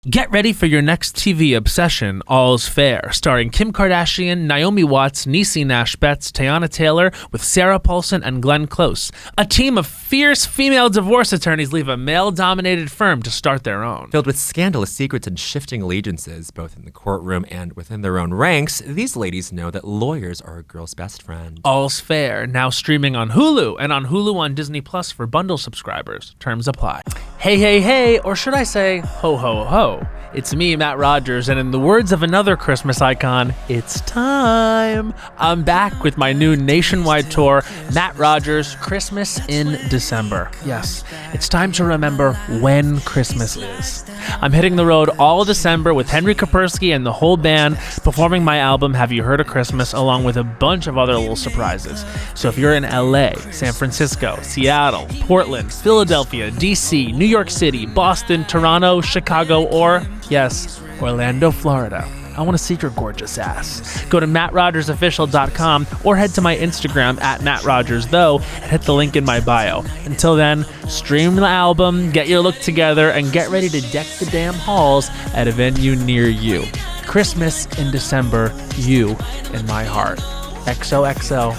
Get ready for your next TV obsession, All's Fair, starring Kim Kardashian, Naomi Watts, Niecy Nash-Betts, Teyana Taylor, with Sarah Paulson and Glenn Close. A team of fierce female divorce attorneys leave a male-dominated firm to start their own. Filled with scandalous secrets and shifting allegiances, both in the courtroom and within their own ranks, these ladies know that lawyers are a girl's best friend. All's Fair, now streaming on Hulu and on Hulu on Disney Plus for bundle subscribers. Terms apply. Hey, hey, hey, or should I say, ho, ho, ho. It's me, Matt Rogers, and in the words of another Christmas icon, it's time. I'm back with my new nationwide tour, Matt Rogers, Christmas in December. Yes, it's time to remember when Christmas is. I'm hitting the road all December with Henry Kapersky and the whole band performing my album, Have You Heard of Christmas, along with a bunch of other little surprises. So if you're in LA, San Francisco, Seattle, Portland, Philadelphia, DC, New York City, Boston, Toronto, Chicago, or, yes, Orlando, Florida, I want to see your gorgeous ass. Go to mattrogersofficial.com or head to my Instagram at mattrogersthough and hit the link in my bio. Until then, stream the album, get your look together, and get ready to deck the damn halls at a venue near you. Christmas in December, you in my heart. XOXO.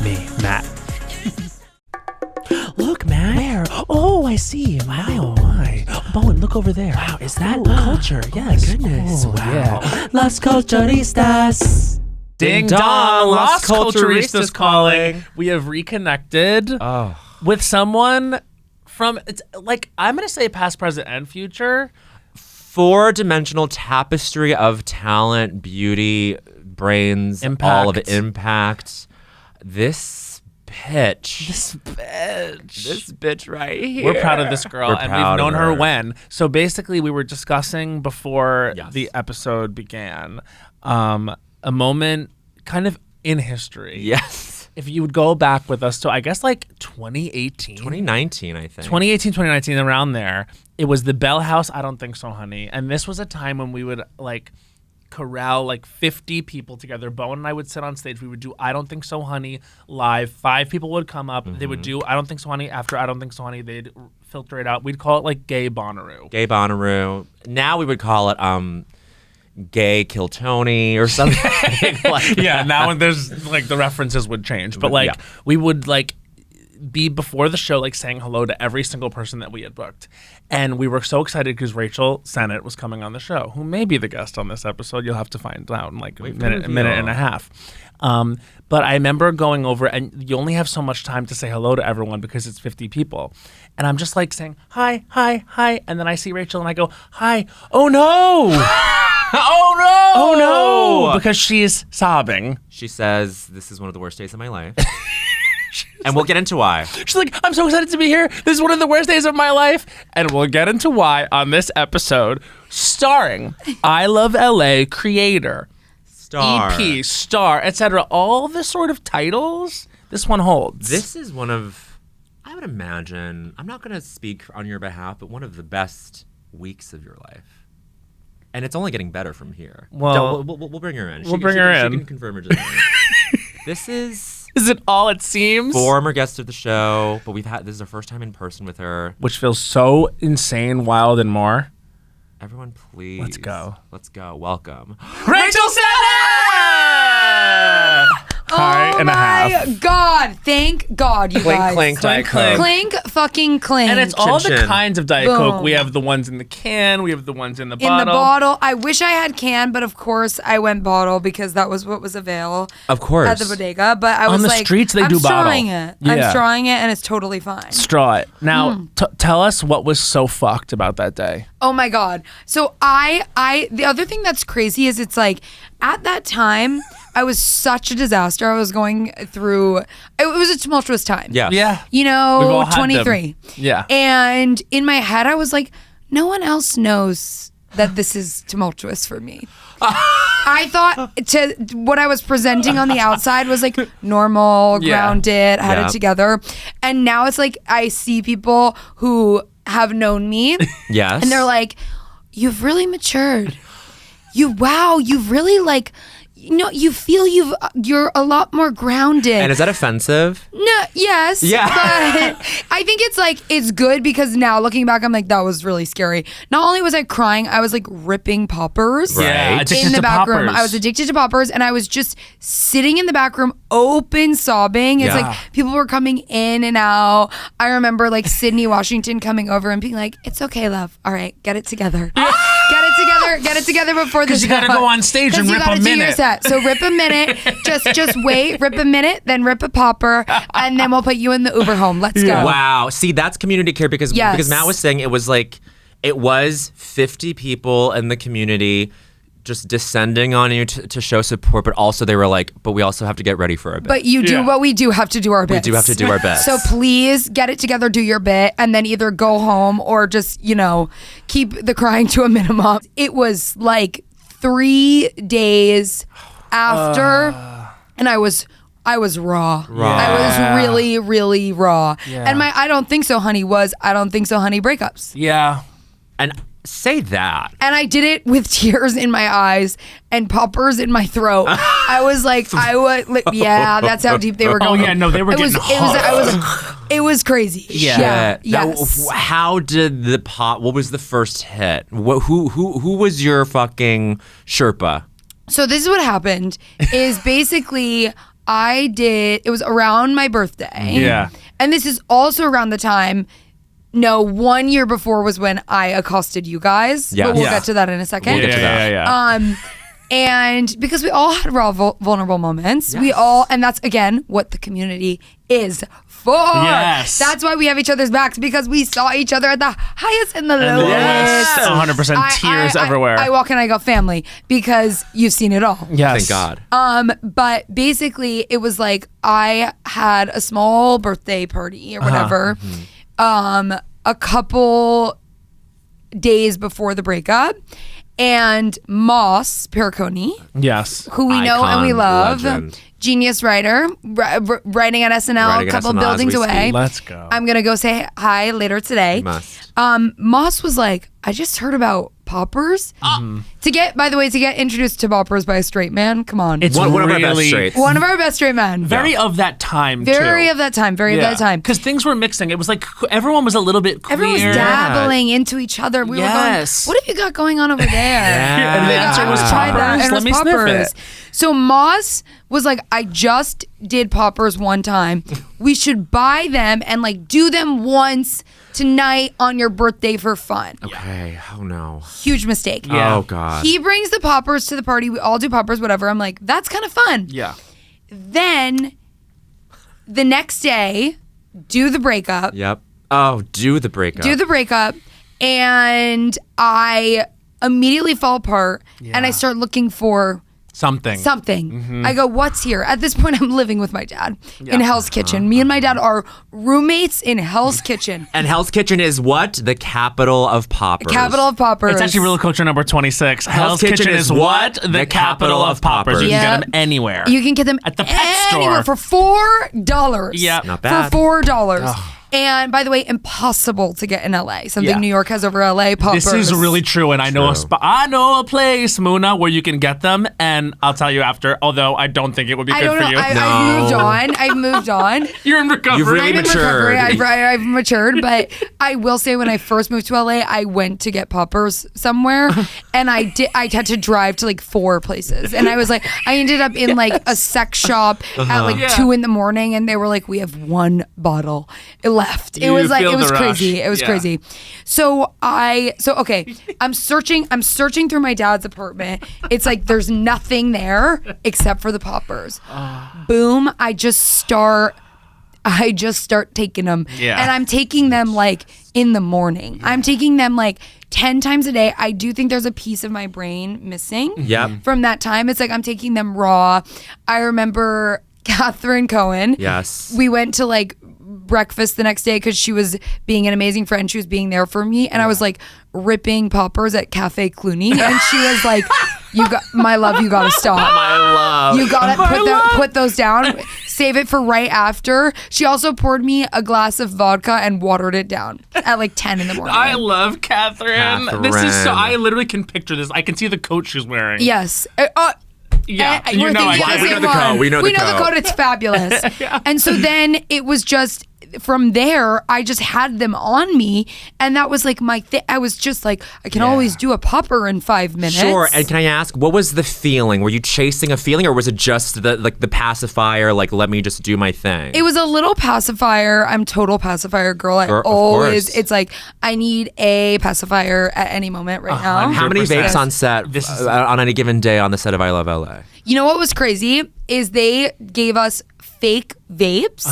Me, Matt. Look, man. Where? Oh, I see. Wow. Oh, my. Bowen, look over there. Wow, is that culture? Yes. Oh, my goodness. Wow. Yeah. Las Culturistas. Ding dong. Las Culturistas calling. We have reconnected with someone from, it's like, I'm going to say past, present, and future. Four-dimensional tapestry of talent, beauty, brains, Impact. all of it, impact. This bitch right here. We're proud of this girl, and we've known her when. So basically, we were discussing before the episode began a moment kind of in history. Yes. If you would go back with us to, I guess, like 2018. 2019, I think. 2018, 2019, around there. It was the Bell House, I Don't Think So, Honey. And this was a time when we would, like, corral like 50 people together. Bowen and I would sit on stage. We would do I Don't Think So, Honey live. 5 people would come up. They would do I Don't Think So, Honey. After I Don't Think So, Honey, they'd filter it out. We'd call it like Gay Bonnaroo. Gay Bonnaroo. Now we would call it Gay Kill Tony or something. Like yeah, now there's like the references would change. But like we would like be before the show like saying hello to every single person that we had booked. And we were so excited because Rachel Sennott was coming on the show, who may be the guest on this episode. You'll have to find out in like a minute and a half. But I remember going over, and you only have so much time to say hello to everyone because it's 50 people. And I'm just like saying, hi, hi, hi. And then I see Rachel and I go, hi. Oh no! Oh no! Oh no! Because she's sobbing. She says, this is one of the worst days of my life. And we'll get into why. She's like, I'm so excited to be here. This is one of the worst days of my life. And we'll get into why on this episode, starring I Love LA creator, Star, EP, star, etc. All the sort of titles this one holds. This is one of, I would imagine, I'm not going to speak on your behalf, but one of the best weeks of your life. And it's only getting better from here. Well, we'll bring her in. We'll bring her in. She can confirm or deny. This is... Is it all it seems? Former guest of the show, but this is our first time in person with her. Which feels so insane, wild, and more. Everyone, please. Let's go. Let's go. Welcome. Rachel Sennott! Pie and a half. Oh my God. Thank God, you guys. Clink, Clink. Clink, fucking clink. And it's all the Chin. kinds of Diet Boom. Coke. We have the ones in the can. We have the ones in the bottle. In the bottle. I wish I had can, but of course I went bottle because that was what was available. Of course. At the bodega. But I was On the like, streets, they I'm do bottle. strawing it. Yeah. I'm strawing it and it's totally fine. Straw it. Now, tell us what was so fucked about that day. Oh my God. So the other thing that's crazy is it's like at that time, I was such a disaster. I was going through, it was a tumultuous time. Yeah. Yeah. You We've all know, had 23. them. Yeah. And in my head, I was like, no one else knows that this is tumultuous for me. I thought what I was presenting on the outside was like normal, grounded, had it together. And now it's like I see people who have known me. Yes. And they're like, you've really matured. You've really like, No, you feel you're a lot more grounded. And is that offensive? No, yes. Yeah. But I think it's good because now looking back, I'm like, that was really scary. Not only was I crying, I was like ripping poppers. Yeah, In the back room. I was addicted to poppers, and I was just sitting in the back room, open sobbing. It's like people were coming in and out. I remember like Sydney Washington coming over and being like, "It's okay, love. All right, get it together. Get it together before the show. Because you gotta go on stage and rip a minute. So rip a minute. just wait. Rip a minute, then rip a popper, and then we'll put you in the Uber home. Let's go. Wow. See, that's community care because Matt was saying it was 50 people in the community just descending on you to show support, but also they were like, but we also have to get ready for a bit. But you do what we do have to do our bit. We do have to do our best. So please get it together, do your bit, and then either go home or just, keep the crying to a minimum. It was like 3 days after, and I was raw. I was really, really raw. Yeah. And my I don't think so, honey breakups. Yeah. And say that. And I did it with tears in my eyes and poppers in my throat. I was like, that's how deep they were going. Oh yeah, no, they were getting hard. It was crazy. Yeah. Yes. Now, how did what was the first hit? Who was your fucking Sherpa? So this is what happened is basically it was around my birthday. Yeah. And this is also around the time 1 year before was when I accosted you guys. Yeah. But we'll get to that in a second. We'll get to that. Yeah. And because we all had raw, vulnerable moments, and that's again what the community is for. Yes. That's why we have each other's backs, because we saw each other at the highest and the lowest. Yes. 100% tears everywhere. I walk and I go family because you've seen it all. Yes. Thank God. But basically it was like I had a small birthday party or whatever, a couple days before the breakup. And Moss Pericone, Yes. who we know and we Icon, love, legend. genius writer, writing at SNL, Writing a at couple SNL as buildings we away. speak. Let's go. I'm gonna go say hi later today. You must. Moss was like, I just heard about poppers. To get introduced to poppers by a straight man, come on. It's One of our best really straights. one of our best straight men. very of that time. Very too. of that time. Very of that time. Because things were mixing. It was like everyone was a little bit queer. Everyone was dabbling into each other. We Yes. were going, what have you got going on over there? Yeah. And the answer was I tried that, poppers. and it Let was me sniff poppers. it. So Moss was like, I just did poppers one time. We should buy them and like do them once tonight on your birthday for fun. Okay. Oh no. Huge mistake. Yeah. Oh God. He brings the poppers to the party. We all do poppers, whatever. I'm like, that's kind of fun. Yeah. Then the next day, do the breakup. Yep. Oh, do the breakup. Do the breakup, and I immediately fall apart, and I start looking for Something. something. I go, what's here? At this point, I'm living with my dad in Hell's Kitchen. Me and my dad are roommates in Hell's Kitchen. And Hell's Kitchen is what? The capital of poppers. Capital of poppers. It's actually Real Culture number 26. Hell's Kitchen is what? The capital of poppers. You can Yep. get them anywhere. You can get them At the pet anywhere store. for $4. Yep. Not bad. For $4. And by the way, impossible to get in LA. Something Yeah. New York has over LA. Poppers. This is really true, and I know I know a place, Muna, where you can get them, and I'll tell you after. Although I don't think it would be I good don't for know. you. I've moved on. I've moved on. You're in recovery. You've really I'm in matured. recovery. I've matured, but I will say when I first moved to LA, I went to get poppers somewhere, and I had to drive to like 4 places, and I was like, I ended up in like a sex shop at like Yeah. 2 a.m, and they were like, we have 1 bottle left. It You was like feel it was the crazy. rush. It was Yeah. crazy. So okay, I'm searching through my dad's apartment. It's like there's nothing there except for the poppers. Boom! I just start taking them. Yeah. And I'm taking them like in the morning. I'm taking them like 10 times a day. I do think there's a piece of my brain missing Yep. from that time. It's like I'm taking them raw. I remember Catherine Cohen. Yes. We went to like breakfast the next day because she was being an amazing friend. She was being there for me. And I was like ripping poppers at Cafe Cluny. And she was like, my love, you gotta stop. My love. You gotta put those down. Save it for right after. She also poured me a glass of vodka and watered it down at like 10 in the morning. I love Catherine. This is so. Catherine. I literally can picture this. I can see the coat she's wearing. Yes. Yeah, And we're thinking it. the We know same the code. one. We know the code. the code. It's fabulous. And so then it was just from there, I just had them on me, and that was like my thing. I was just like, I can always do a popper in 5 minutes. Sure. And can I ask, what was the feeling? Were you chasing a feeling, or was it just the pacifier? Like, let me just do my thing. It was a little pacifier. I'm total pacifier girl. I always, it's like, I need a pacifier at any moment right now. How many 100%. vapes on set on any given day on the set of I Love LA? You know what was crazy is they gave us fake vapes,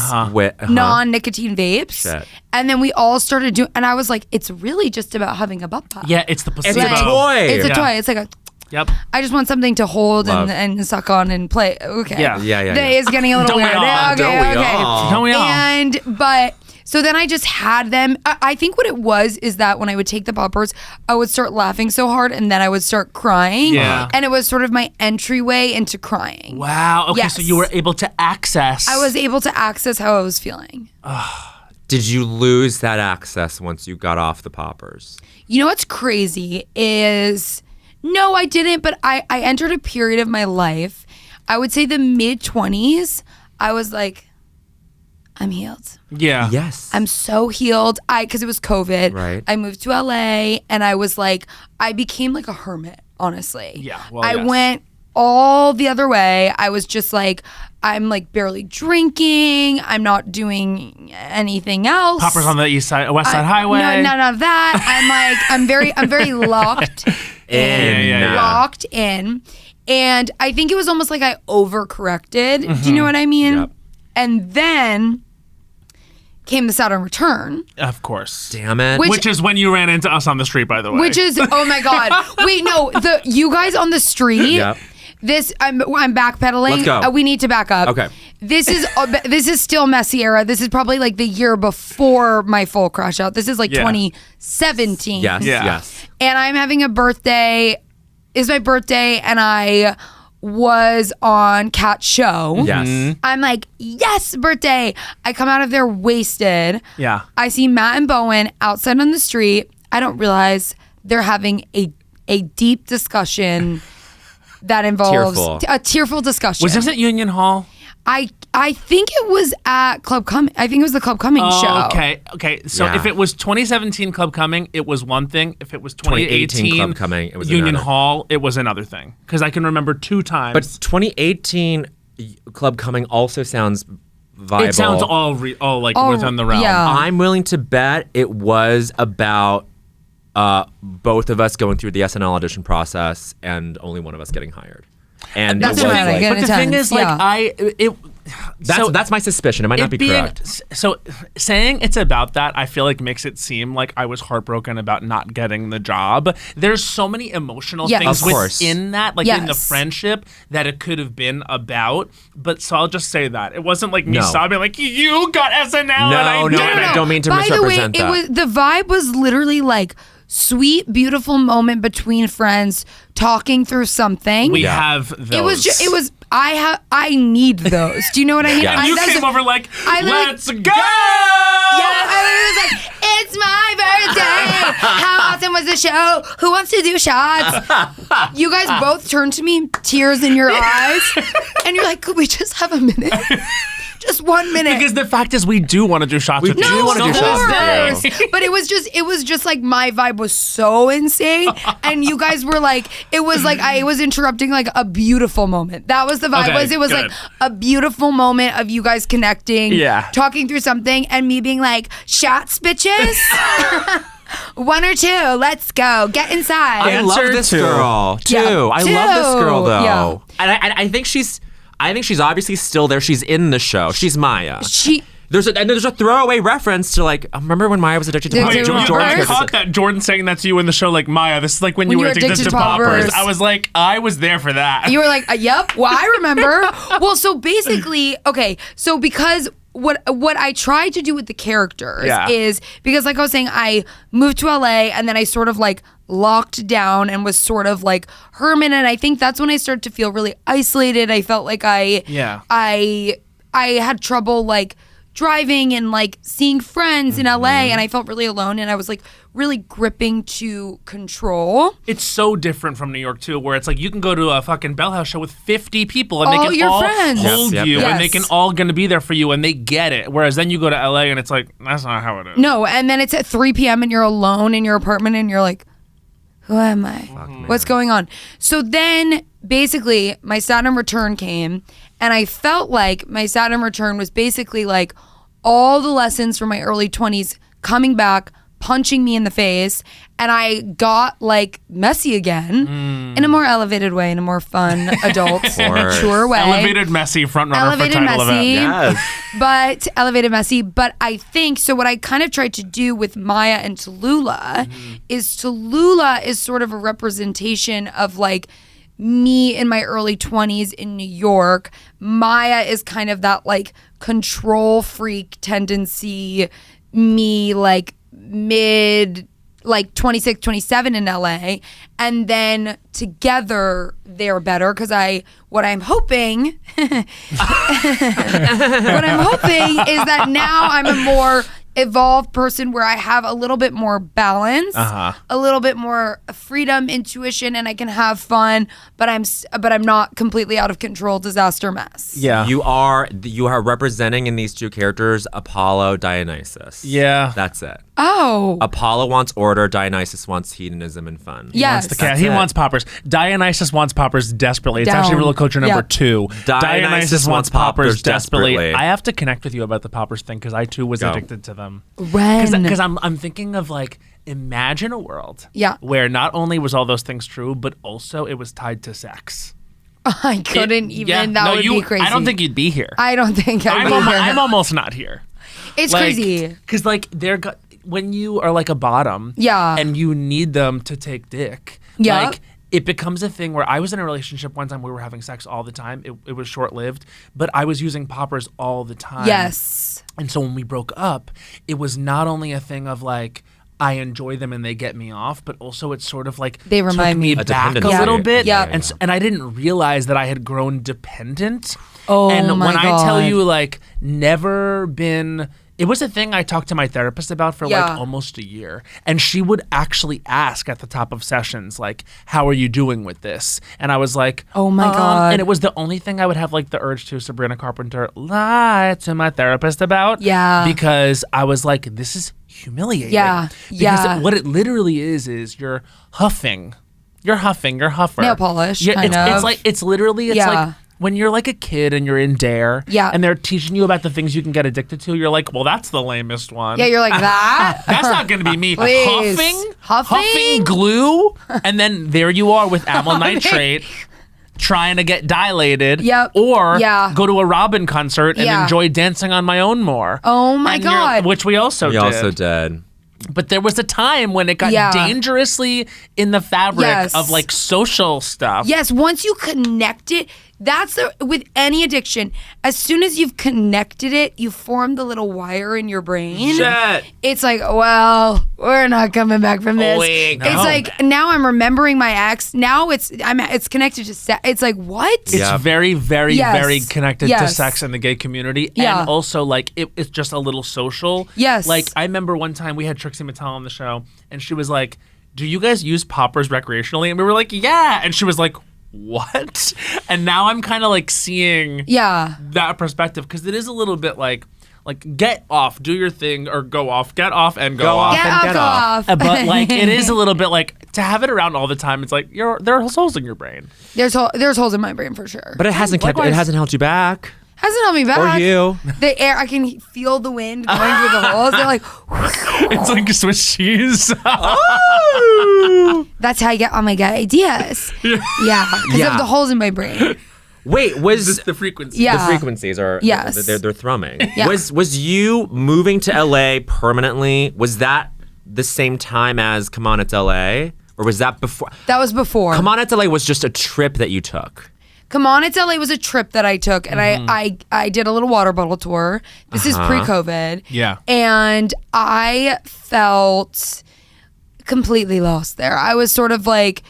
non-nicotine vapes, Shit. and then we all started doing. And I was like, it's really just about having a butt pop. Yeah, it's the placebo. It's a toy. It's a toy. It's like a. Yep. I just want something to hold and suck on and play. Okay. Yeah. It's getting a little Don't we weird. all? Okay. Don't we all? Don't we all? And but. So then I just had them. I think what it was is that when I would take the poppers, I would start laughing so hard and then I would start crying. Yeah. And it was sort of my entryway into crying. Wow. Okay, Yes. so you were able to access. I was able to access how I was feeling. Did you lose that access once you got off the poppers? You know what's crazy is, no, I didn't, but I entered a period of my life, I would say the mid-20s, I was like, I'm healed. Yeah. Yes. I'm so healed. Because it was COVID. Right. I moved to LA and I was like, I became like a hermit, honestly. Yeah, well, I yes. went all the other way. I was just like, I'm like barely drinking. I'm not doing anything else. Poppers on the West Side Highway. No, none of that. I'm very locked Yeah. locked in. And I think it was almost like I overcorrected. Do you know what I mean? Yep. And then came the Saturn return. Of course. Damn it. Which is when you ran into us on the street, by the way. Which is, oh my God. Wait, no, you guys on the street. Yep. I'm backpedaling. Let's go. We need to back up. Okay. This is still messy era. This is probably like the year before my full crash out. This is like 2017. Yes. Yeah. Yes. And I'm having a birthday. It's my birthday, and I was on Cat's show. Yes. I'm like, yes, birthday. I come out of there wasted. Yeah. I see Matt and Bowen outside on the street. I don't realize they're having a deep discussion that involves Tearful. a tearful discussion. Was this at Union Hall? I think it was at Club Cumming. I think it was the Club Cumming show. Okay. So Yeah. if it was 2017 Club Cumming, it was one thing. If it was 2018 Club Cumming, it was Union another. Hall, it was another thing. Because I can remember 2 times. But 2018 Club Cumming also sounds viable. it sounds all within the realm. yeah. I'm willing to bet it was about both of us going through the SNL audition process and only one of us getting hired. And That's it was dramatic. like, Yeah. But the thing is, like, that's my suspicion. It might not be correct. So saying it's about that, I feel like makes it seem like I was heartbroken about not getting the job. There's so many emotional Yes. things Of course. within that, like in the Yes. friendship, that it could have been about. But so I'll just say that it wasn't like me No. sobbing like you got SNL and I No, did and it. I don't mean to By the way, misrepresent that. it was the vibe was literally like sweet, beautiful moment between friends talking through something. We Yeah. have those. It was. I need those. Do you know what I mean? Yeah. And you that's came a- over like, I literally- let's go! Yeah, I was like, it's my birthday. How awesome was the show? Who wants to do shots? You guys both turned to me, tears in your eyes, and you're like, could we just have a minute? Just 1 minute. Because the fact is, we do want to do shots with do you. wanna do So shots with this you. day. But it was just like my vibe was so insane, and you guys were like, it was like I was interrupting like a beautiful moment. That was the vibe. Okay, It was good. like a beautiful moment of you guys connecting, Yeah. talking through something, and me being like, shots, bitches. 1 or 2, let's go, get inside. I love Answer this 2. girl too. Yeah, I love this girl 2. though, Yeah. and I think she's obviously still there. She's in the show. She's Maya. There's a throwaway reference to like, remember when Maya was addicted to Wait, poppers? you George Poppers? caught that Jordan saying that to you in the show, like, Maya, this is like when you were addicted to poppers. I was like, I was there for that. You were like, yep. Well, I remember. Well, so basically, okay. So because what I tried to do with the characters is because, like I was saying, I moved to LA and then I sort of like locked down and was sort of like hermit, and I think that's when I started to feel really isolated. I felt like I had trouble like driving and like seeing friends in LA, and I felt really alone, and I was like really gripping to control. It's so different from New York too, where it's like you can go to a fucking Bell House show with 50 people and All they can your all friends. hold Yep, you yep. and they can all gonna be there for you and they get it. Whereas then you go to LA and it's like, that's not how it is. No, and then it's at 3 p.m. and you're alone in your apartment and you're like, who am I? What's going on? So then basically my Saturn return came, and I felt like my Saturn return was basically like all the lessons from my early 20s coming back, punching me in the face, and I got like messy again in a more elevated way, in a more fun, adult, mature way. Elevated messy frontrunner for title event. Yes. But elevated messy. But I think so. What I kind of tried to do with Maya and Tallulah is Tallulah is sort of a representation of like me in my early 20s in New York. Maya is kind of that like control freak tendency, me like mid like 26, 27 in LA, and then together they're better because what I'm hoping is that now I'm a more evolved person where I have a little bit more balance, a little bit more freedom, intuition, and I can have fun, but I'm not completely out of control, disaster mess. Yeah. You are representing in these two characters Apollo, Dionysus. Yeah. That's it. Oh. Apollo wants order, Dionysus wants hedonism and fun. Yes. He wants poppers. Dionysus wants poppers desperately. It's Down. actually roller coaster number 2. Dionysus wants poppers desperately. I have to connect with you about the poppers thing because I too was addicted to them. When? Because I'm thinking of like, imagine a world where not only was all those things true, but also it was tied to sex. I couldn't that would be crazy. I don't think you'd be here. I don't think I'd be here. I'm almost not here. It's like, crazy. Because like when you are like a bottom and you need them to take dick, like it becomes a thing where I was in a relationship one time we were having sex all the time. It was short-lived, but I was using poppers all the time. Yes. And so when we broke up, it was not only a thing of like, I enjoy them and they get me off, but also it's sort of like they remind me back a little bit. And I didn't realize that I had grown dependent. Oh and my when God. I tell you like never been, it was a thing I talked to my therapist about for like almost a year. And she would actually ask at the top of sessions, like, how are you doing with this? And I was like, oh my God. And it was the only thing I would have like the urge to, Sabrina Carpenter, lie to my therapist about. Yeah. Because I was like, this is humiliating. Yeah. Because what it literally is you're huffing. You're huffer. Nail polish. Yeah, kind of. it's literally like when you're like a kid and you're in Dare and they're teaching you about the things you can get addicted to, you're like, well, that's the lamest one. Yeah, you're like that? That's not going to be me. Please. Huffing glue, and then there you are with amyl nitrate trying to get dilated or go to a Robin concert and enjoy dancing on my own more. Oh my God. Which we also did. But there was a time when it got dangerously in the fabric of like social stuff. Yes, once you connect it, with any addiction, as soon as you've connected it, you form the little wire in your brain. Shit. It's like, well, we're not coming back from this. It's like now I'm remembering my ex. Now it's connected to sex. It's like, what? It's very, very, very connected to sex in the gay community. And also like it's just a little social. Yes. Like I remember one time we had Trixie Mattel on the show and she was like, do you guys use poppers recreationally? And we were like, yeah. And she was like, what? And now I'm kind of like seeing that perspective because it is a little bit like get off, do your thing, or go off, get off and go off. Get off. But like it is a little bit like to have it around all the time. It's like there are holes in your brain. There's holes in my brain for sure. But it hasn't held you back. Hasn't held me back. Or you. The air, I can feel the wind going through the holes. They're like, it's like Swiss cheese. That's how I get all my good ideas. Yeah, because of the holes in my brain. Wait, was the frequency? Yeah. The frequencies are they're thrumming. Yeah. Was you moving to LA permanently? Was that the same time as Come On It's LA, or was that before? That was before. Come On It's LA was just a trip that you took. Come On It's LA was a trip that I took, and I did a little water bottle tour. This is pre-COVID. Yeah. And I felt completely lost there. I was sort of like,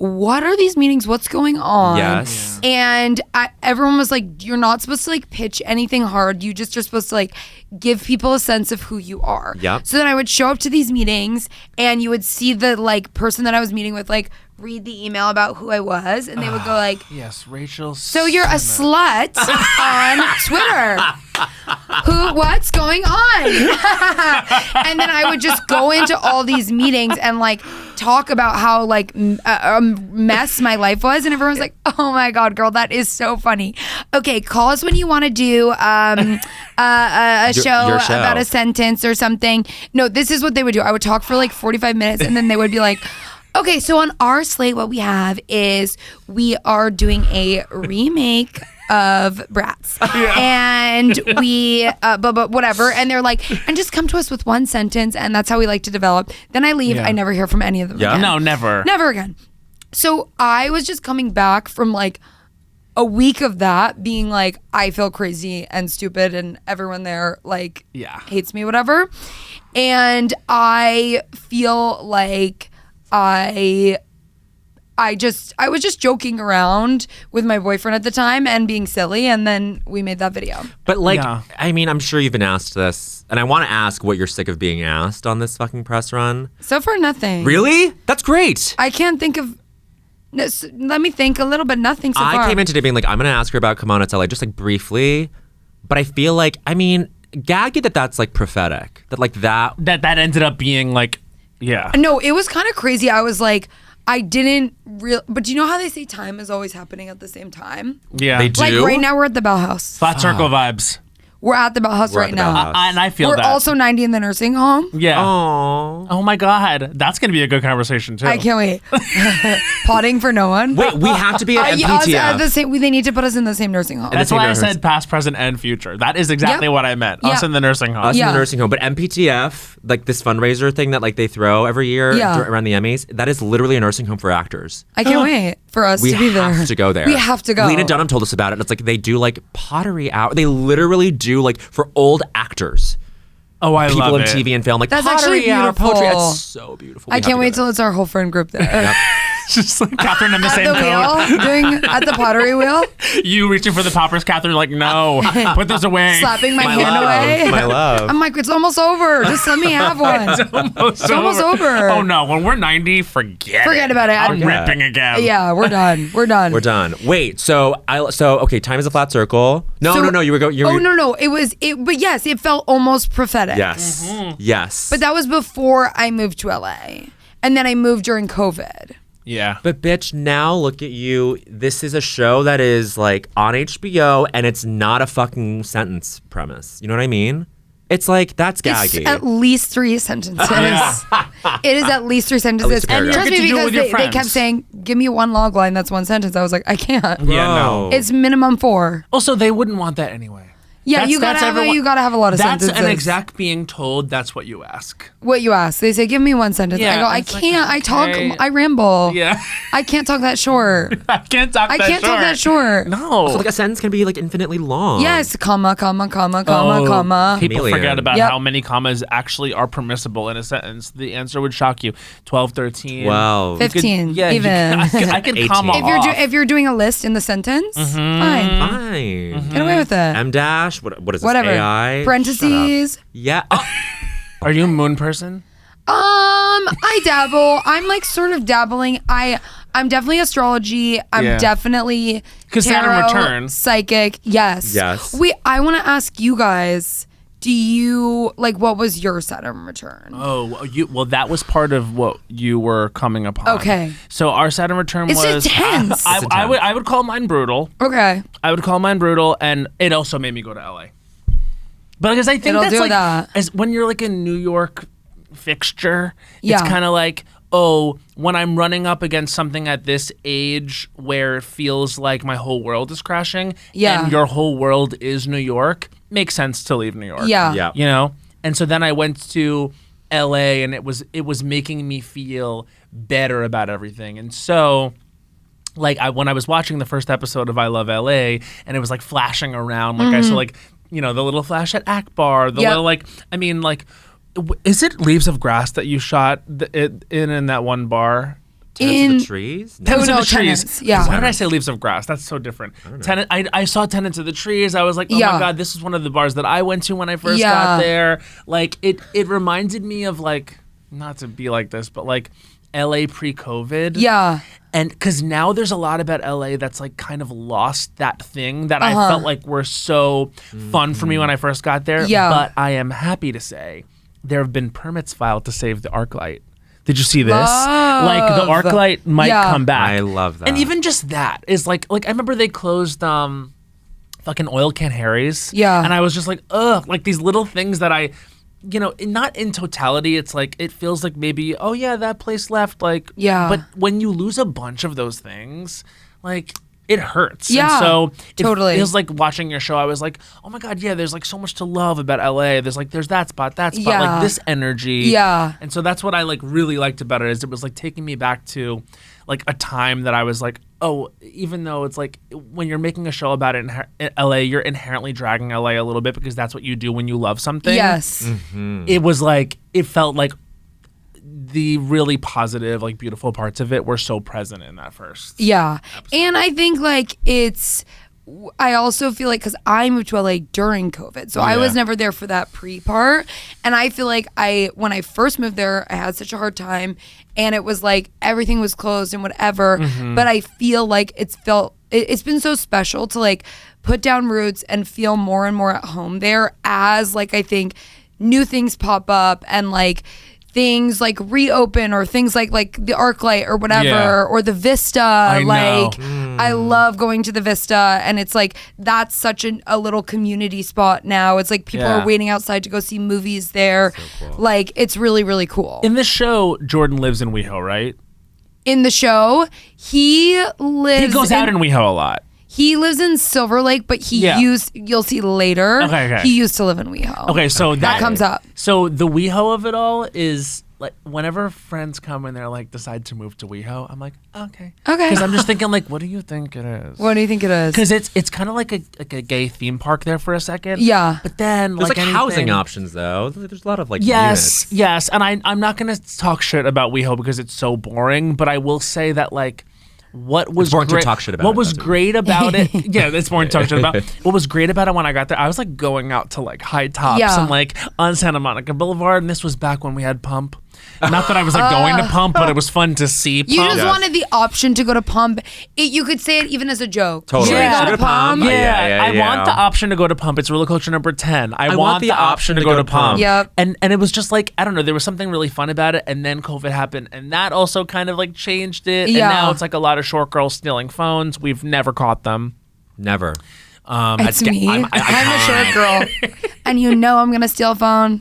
what are these meetings? What's going on? Yes. And everyone was like, you're not supposed to like pitch anything hard. You just are supposed to like give people a sense of who you are. Yep. So then I would show up to these meetings and you would see the like person that I was meeting with like read the email about who I was, and they would go like, yes, Rachel. so you're a slut on Twitter. What's going on? And then I would just go into all these meetings and like talk about how like a mess my life was, and everyone's like, oh my God, girl, that is so funny. Okay, call us when you want to do a show about a sentence or something. No, this is what they would do. I would talk for like 45 minutes, and then they would be like, okay, so on our slate, what we have is we are doing a remake of Bratz. And we, but whatever. And they're like, and just come to us with one sentence, and that's how we like to develop. Then I leave. I never hear from any of them again. No, never. Never again. So I was just coming back from like a week of that being like, I feel crazy and stupid and everyone there like hates me, whatever. And I feel like I was just joking around with my boyfriend at the time and being silly, and then we made that video. But like, I mean, I'm sure you've been asked this, and I want to ask what you're sick of being asked on this fucking press run. So far, nothing. Really? That's great. I can't think of. Let me think a little bit. Nothing so far. I came in today being like, I'm going to ask her about Come On, It's LA, just like briefly. But I feel like, I mean, gaggy that's like prophetic. That like that ended up being like, No, it was kind of crazy. I was like, I didn't but do you know how they say time is always happening at the same time? Yeah. They do? Like right now we're at the Bell House. Flat circle vibes. We're at the Bell House right now. And I feel we're that. We're also 90 in the nursing home. Yeah. Aww. Oh my God. That's going to be a good conversation too. I can't wait. Potting for no one. Wait, we have to be at MPTF. They need to put us in the same nursing home. That's why I said past, present, and future. That is exactly what I meant. Us in the nursing home. Us in the nursing home. But MPTF, like this fundraiser thing that like they throw every year around the Emmys, that is literally a nursing home for actors. I can't wait for us to be there. We have to go there. We have to go. Lena Dunham told us about it. And it's like they do like pottery hour. They literally do like for old actors. Oh, I love it. People in TV and film, like that's pottery actually hour, beautiful. poetry. It's so beautiful. I can't wait till it's our whole friend group there. Yep. Just like Catherine in the same coat. Doing at the pottery wheel. You reaching for the poppers, Catherine, like, no, put those away. Slapping my hand away. My love. I'm like, it's almost over. Just let me have one. It's almost over. Oh no, when we're 90, forget about it. I'm ripping again. Yeah, we're done. We're done. Wait, so okay, time is a flat circle. No, you were going. No. But yes, it felt almost prophetic. Yes. Mm-hmm. Yes. But that was before I moved to LA. And then I moved during COVID. Yeah. But bitch, now look at you. This is a show that is like on HBO, and it's not a fucking sentence premise. You know what I mean? It's like, that's gaggy. It's at least 3 sentences. It is at least 3 sentences. And trust me, because they kept saying, give me one log line that's 1 sentence. I was like, I can't. Yeah, no. It's minimum 4. Also, they wouldn't want that anyway. Yeah, you gotta have a lot of sentences. That's an exec being told that's what you ask. What you ask. They say, give me 1 sentence. Yeah, I go, I can't. I talk. I ramble. Yeah. I can't talk that short. I can't talk that short. No. So like a sentence can be like infinitely long. Yes, comma. People Chameleon. forget about how many commas actually are permissible in a sentence. The answer would shock you. 12, 13. Wow. 15. Even. I could comma off. If you're doing a list in the sentence, fine. Get away with it. M dash. What is this? Whatever. AI? Parentheses. Yeah. Are you a moon person? I dabble. I'm like sort of dabbling. I'm definitely astrology. I'm definitely Saturn return. Psychic. Yes. I want to ask you guys. Do you what was your Saturn return? Oh, well, that was part of what you were coming upon. Okay. So our Saturn return was intense. I would call mine brutal. Okay. I would call mine brutal, and it also made me go to LA. But because I think as when you're like a New York fixture, it's kind of like, oh, when I'm running up against something at this age where it feels like my whole world is crashing, and your whole world is New York, makes sense to leave New York. Yeah. You know? And so then I went to LA, and it was making me feel better about everything. And so when I was watching the first episode of I Love LA, and it was like flashing around, I saw the little flash at Akbar, the little is it Leaves of Grass that you shot in that one bar? Tenants of the Trees? Tenants of the Trees. Tenants, yeah. Why did I say Leaves of Grass? That's so different. I saw Tenants of the Trees. I was like, oh my God, this is one of the bars that I went to when I first got there. Like, it reminded me of, like, not to be like this, but like LA pre-COVID. Yeah. And because now there's a lot about LA that's like kind of lost that thing that I felt like were so fun for me when I first got there. Yeah. But I am happy to say there have been permits filed to save the ArcLight. Did you see this? Like the ArcLight might come back. I love that. And even just that is like I remember they closed fucking Oil Can Harry's. Yeah. And I was just like, ugh, like these little things that I, you know, not in totality, it's like, it feels like maybe, oh yeah, that place left, like, but when you lose a bunch of those things, like, it hurts. Yeah, and so totally. It feels like watching your show, I was like, oh my God, yeah, there's like so much to love about LA. There's that spot, like this energy. Yeah. And so that's what I like really liked about it, is it was like taking me back to like a time that I was like, oh, even though it's like when you're making a show about it in LA, you're inherently dragging LA a little bit because that's what you do when you love something. Yes. It was like, it felt like the really positive, like beautiful parts of it were so present in that first. Yeah. episode. And I think like I also feel like, because I moved to LA during COVID, so I was never there for that pre-part, and I feel like when I first moved there, I had such a hard time, and it was like everything was closed and whatever, but I feel like it's been so special to like put down roots and feel more and more at home there, as like I think new things pop up and like things like reopen, or things like the ArcLight or whatever, or the Vista. I love going to the Vista, and it's like that's such a little community spot now. It's like people are waiting outside to go see movies there. So cool. Like it's really, really cool. In this show, Jordan lives in WeHo, right? In the show, he goes out in WeHo a lot. He lives in Silver Lake, but you'll see later, okay. He used to live in WeHo. Okay, so that comes up. So the WeHo of it all is like whenever friends come and they're like decide to move to WeHo, I'm like, okay. Because I'm just thinking like, what do you think it is? What do you think it is? Because it's kind of like a gay theme park there for a second. Yeah. But then there's like housing options though. There's a lot of like yes, units. Yes. And I'm not gonna talk shit about WeHo because it's so boring, but I will say that like what was great to talk shit about what was great about it it's more to talk shit about. What was great about it when I got there, I was like going out to like High Tops and like on Santa Monica Boulevard, and this was back when we had Pump. Not that I was like going to Pump, but it was fun to see Pump. You just wanted the option to go to Pump. You could say it even as a joke. Totally. Should we go to Pump? I want the option to go to Pump. It's roller coaster number 10. I want the option to go to Pump. Yep. And it was just like, I don't know, there was something really fun about it, and then COVID happened, and that also kind of like changed it. And now it's like a lot of short girls stealing phones. We've never caught them. Never. It's me. I'm a short girl. And you know I'm going to steal a phone.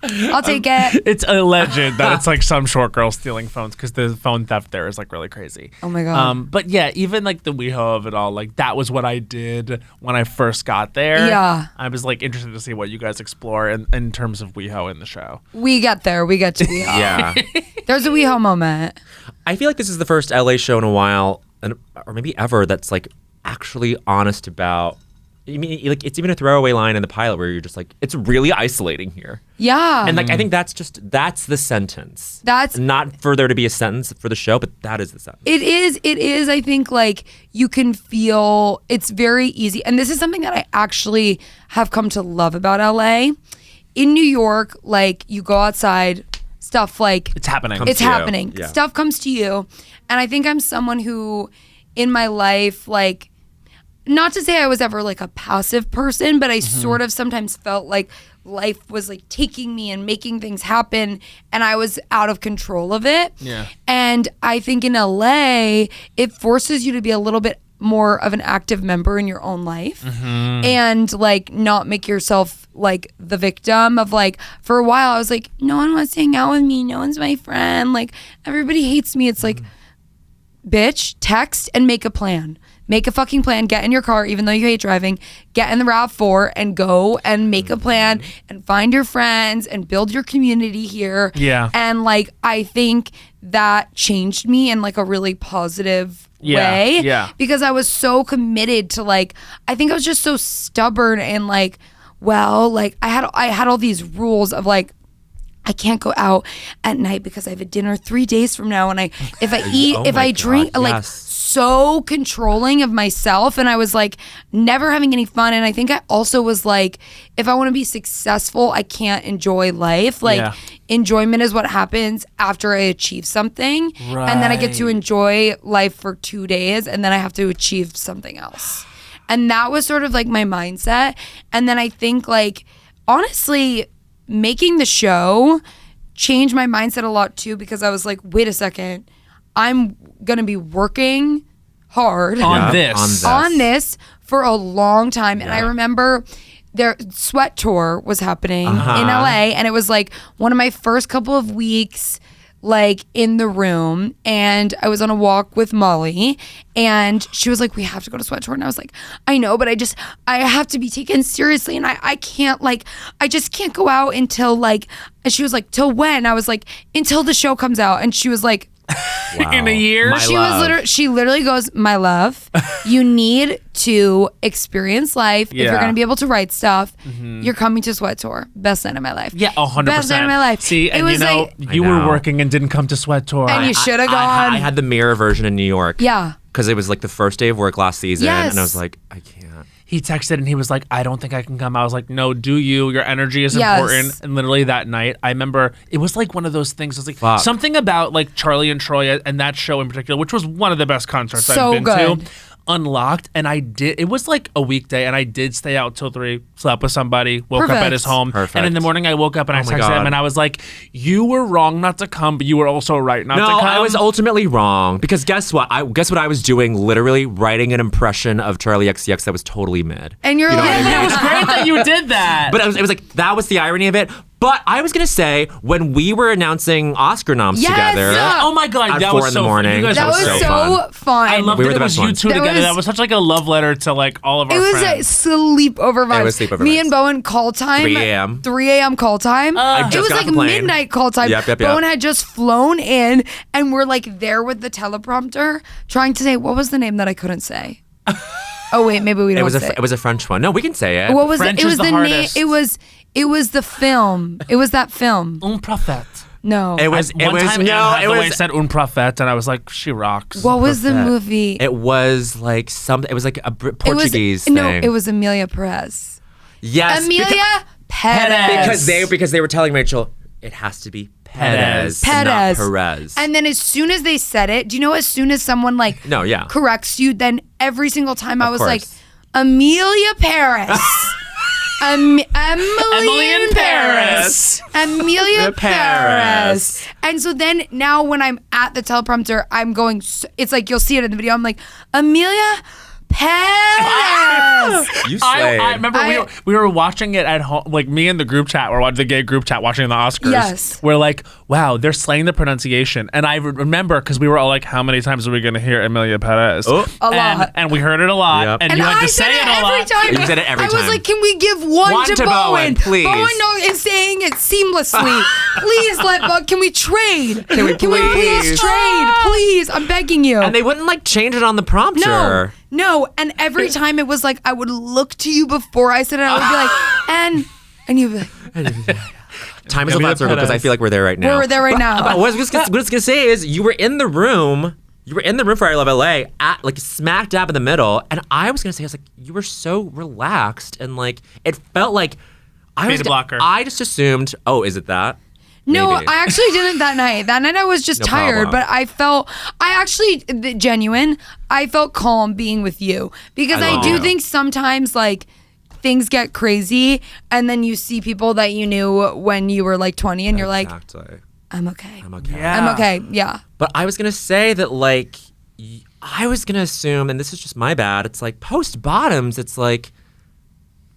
I'll take it. It's alleged that it's like some short girl stealing phones, because the phone theft there is like really crazy. Oh my God. But yeah, even like the WeHo of it all, like that was what I did when I first got there. Yeah. I was like interested to see what you guys explore in terms of WeHo in the show. We get there. We get to WeHo. Yeah. There's a WeHo moment. I feel like this is the first LA show in a while, or maybe ever, that's like actually honest about. I mean, like it's even a throwaway line in the pilot where you're just like, it's really isolating here. Yeah. And like I think that's the sentence. That's not for there to be a sentence for the show, but that is the sentence. It is. I think like you can feel it's very easy, and this is something that I actually have come to love about LA. In New York, like you go outside, stuff like it's happening. It's happening. Yeah. Stuff comes to you, and I think I'm someone who, in my life, like. Not to say I was ever like a passive person, but I sort of sometimes felt like life was like taking me and making things happen, and I was out of control of it. Yeah. And I think in LA, it forces you to be a little bit more of an active member in your own life, and like not make yourself like the victim of like, for a while I was like, no one wants to hang out with me, no one's my friend, like everybody hates me. It's like, bitch, text and make a plan. Make a fucking plan. Get in your car, even though you hate driving. Get in the RAV4 and go and make a plan and find your friends and build your community here. Yeah. And like, I think that changed me in like a really positive way. Yeah. Because I was so committed to like, I think I was just so stubborn and like, well, like I had all these rules of like, I can't go out at night because I have a dinner 3 days from now, and if I eat, Oh if my I drink, God, like yes. so controlling of myself, and I was like never having any fun. And I think I also was like, if I want to be successful, I can't enjoy life. Like enjoyment is what happens after I achieve something, and then I get to enjoy life for 2 days, and then I have to achieve something else. And that was sort of like my mindset. And then I think like honestly, making the show changed my mindset a lot too, because I was like, wait a second, I'm gonna be working hard on this for a long time. And I remember their Sweat tour was happening in LA, and it was like one of my first couple of weeks like in the room, and I was on a walk with Molly, and she was like, we have to go to Sweat tour. And I was like, I know, but I have to be taken seriously, and I can't, like, I just can't go out until like, and she was like, till when? I was like, until the show comes out. And she was like, in a year? She literally goes, my love, you need to experience life. If you're going to be able to write stuff, you're coming to Sweat Tour. Best night of my life. Yeah, 100%. Best night of my life. See, and you know, like, you were working and didn't come to Sweat Tour. And you should have gone. I had the mirror version in New York. Yeah. Because it was like the first day of work last season. Yes. And I was like, I can't. He texted and he was like, I don't think I can come. I was like, no, do you? Your energy is important. And literally that night, I remember it was like one of those things. It was like something about like Charlie and Troy and that show in particular, which was one of the best concerts I've been to. Unlocked, and it was like a weekday, and I did stay out till 3, slept with somebody, woke up at his home, and in the morning I woke up and I texted him and I was like, you were wrong not to come, but you were also right not to come. No, I was ultimately wrong, because guess what I was doing? Literally writing an impression of Charli XCX that was totally mid. And you're like, it was great that you did that. But it was like, that was the irony of it. But I was gonna say, when we were announcing Oscar noms together, oh my God, that was so fun. You guys that was so fun. I loved it was you two together. That was such like a love letter to like all of our friends. It was a sleepover vibes. It was sleepover Me vibes. and Bowen call time. 3 a.m. 3 a.m. call time. It was like midnight call time. Yep. Bowen had just flown in, and we're like there with the teleprompter trying to say, what was the name that I couldn't say? Oh wait, maybe we don't say it. It was a French one. No, we can say it. What was French it? It was is the hardest. name. It was the film. It was that film. Un Prophète. No. It was One time Anne Hathaway said Un Prophète, and I was like, she rocks. What was the movie? It was like it was like a Portuguese thing. No, it was Emilia Peréz. Yes. Emilia Peréz. Because they were telling Rachel, it has to be Peréz. Not Perez. And then as soon as they said it, do you know, as soon as someone like corrects you, then every single time I was like, Emilia Peréz. Emily in Paris. Emilia Peréz. And so then now when I'm at the teleprompter, I'm going, it's like you'll see it in the video. I'm like, Emilia Peréz. You slayed. I remember we were watching it at home, like me and the group chat, or the gay group chat watching the Oscars. Yes. We're like, wow, they're slaying the pronunciation. And I remember, because we were all like, how many times are we going to hear Emilia Peréz? A lot. And we heard it a lot. Yep. And you had to say it a lot. Time. You said it every time. I was like, can we give one to Bowen? Please. Bowen is saying it seamlessly. Please can we trade? Can we please trade? Please, I'm begging you. And they wouldn't like change it on the prompter. No, and every time it was like I would look to you before I said it. I would be like, and you'd be like, time is a flat circle, because I feel like we're there right now. We're there right now. But what I was gonna say is, you were in the room. You were in the room for I Love LA, at like smack dab in the middle, and I was gonna say, I was like, you were so relaxed, and like it felt like I just assumed, oh, is it that? No, Maybe. I actually didn't that night. That night I was just tired, but I felt calm being with you, because I do think sometimes like things get crazy, and then you see people that you knew when you were like 20, and you're like, I'm okay. Yeah. I'm okay. Yeah. But I was gonna say that, like, I was gonna assume, and this is just my bad, it's like post Bottoms, it's like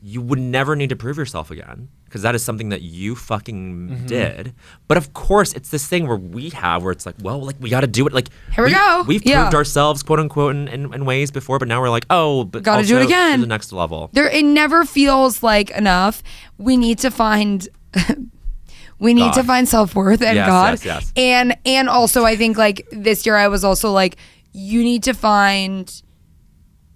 you would never need to prove yourself again, because that is something that you fucking did. But of course, it's this thing where it's like, well, like, we got to do it. Like, here we go. We've proved ourselves, quote unquote, in ways before, but now we're like, oh, but got to do it again. To the next level. It never feels like enough. We need to find. We need to find self-worth and God. Yes. And also, I think like this year I was also like, you need to find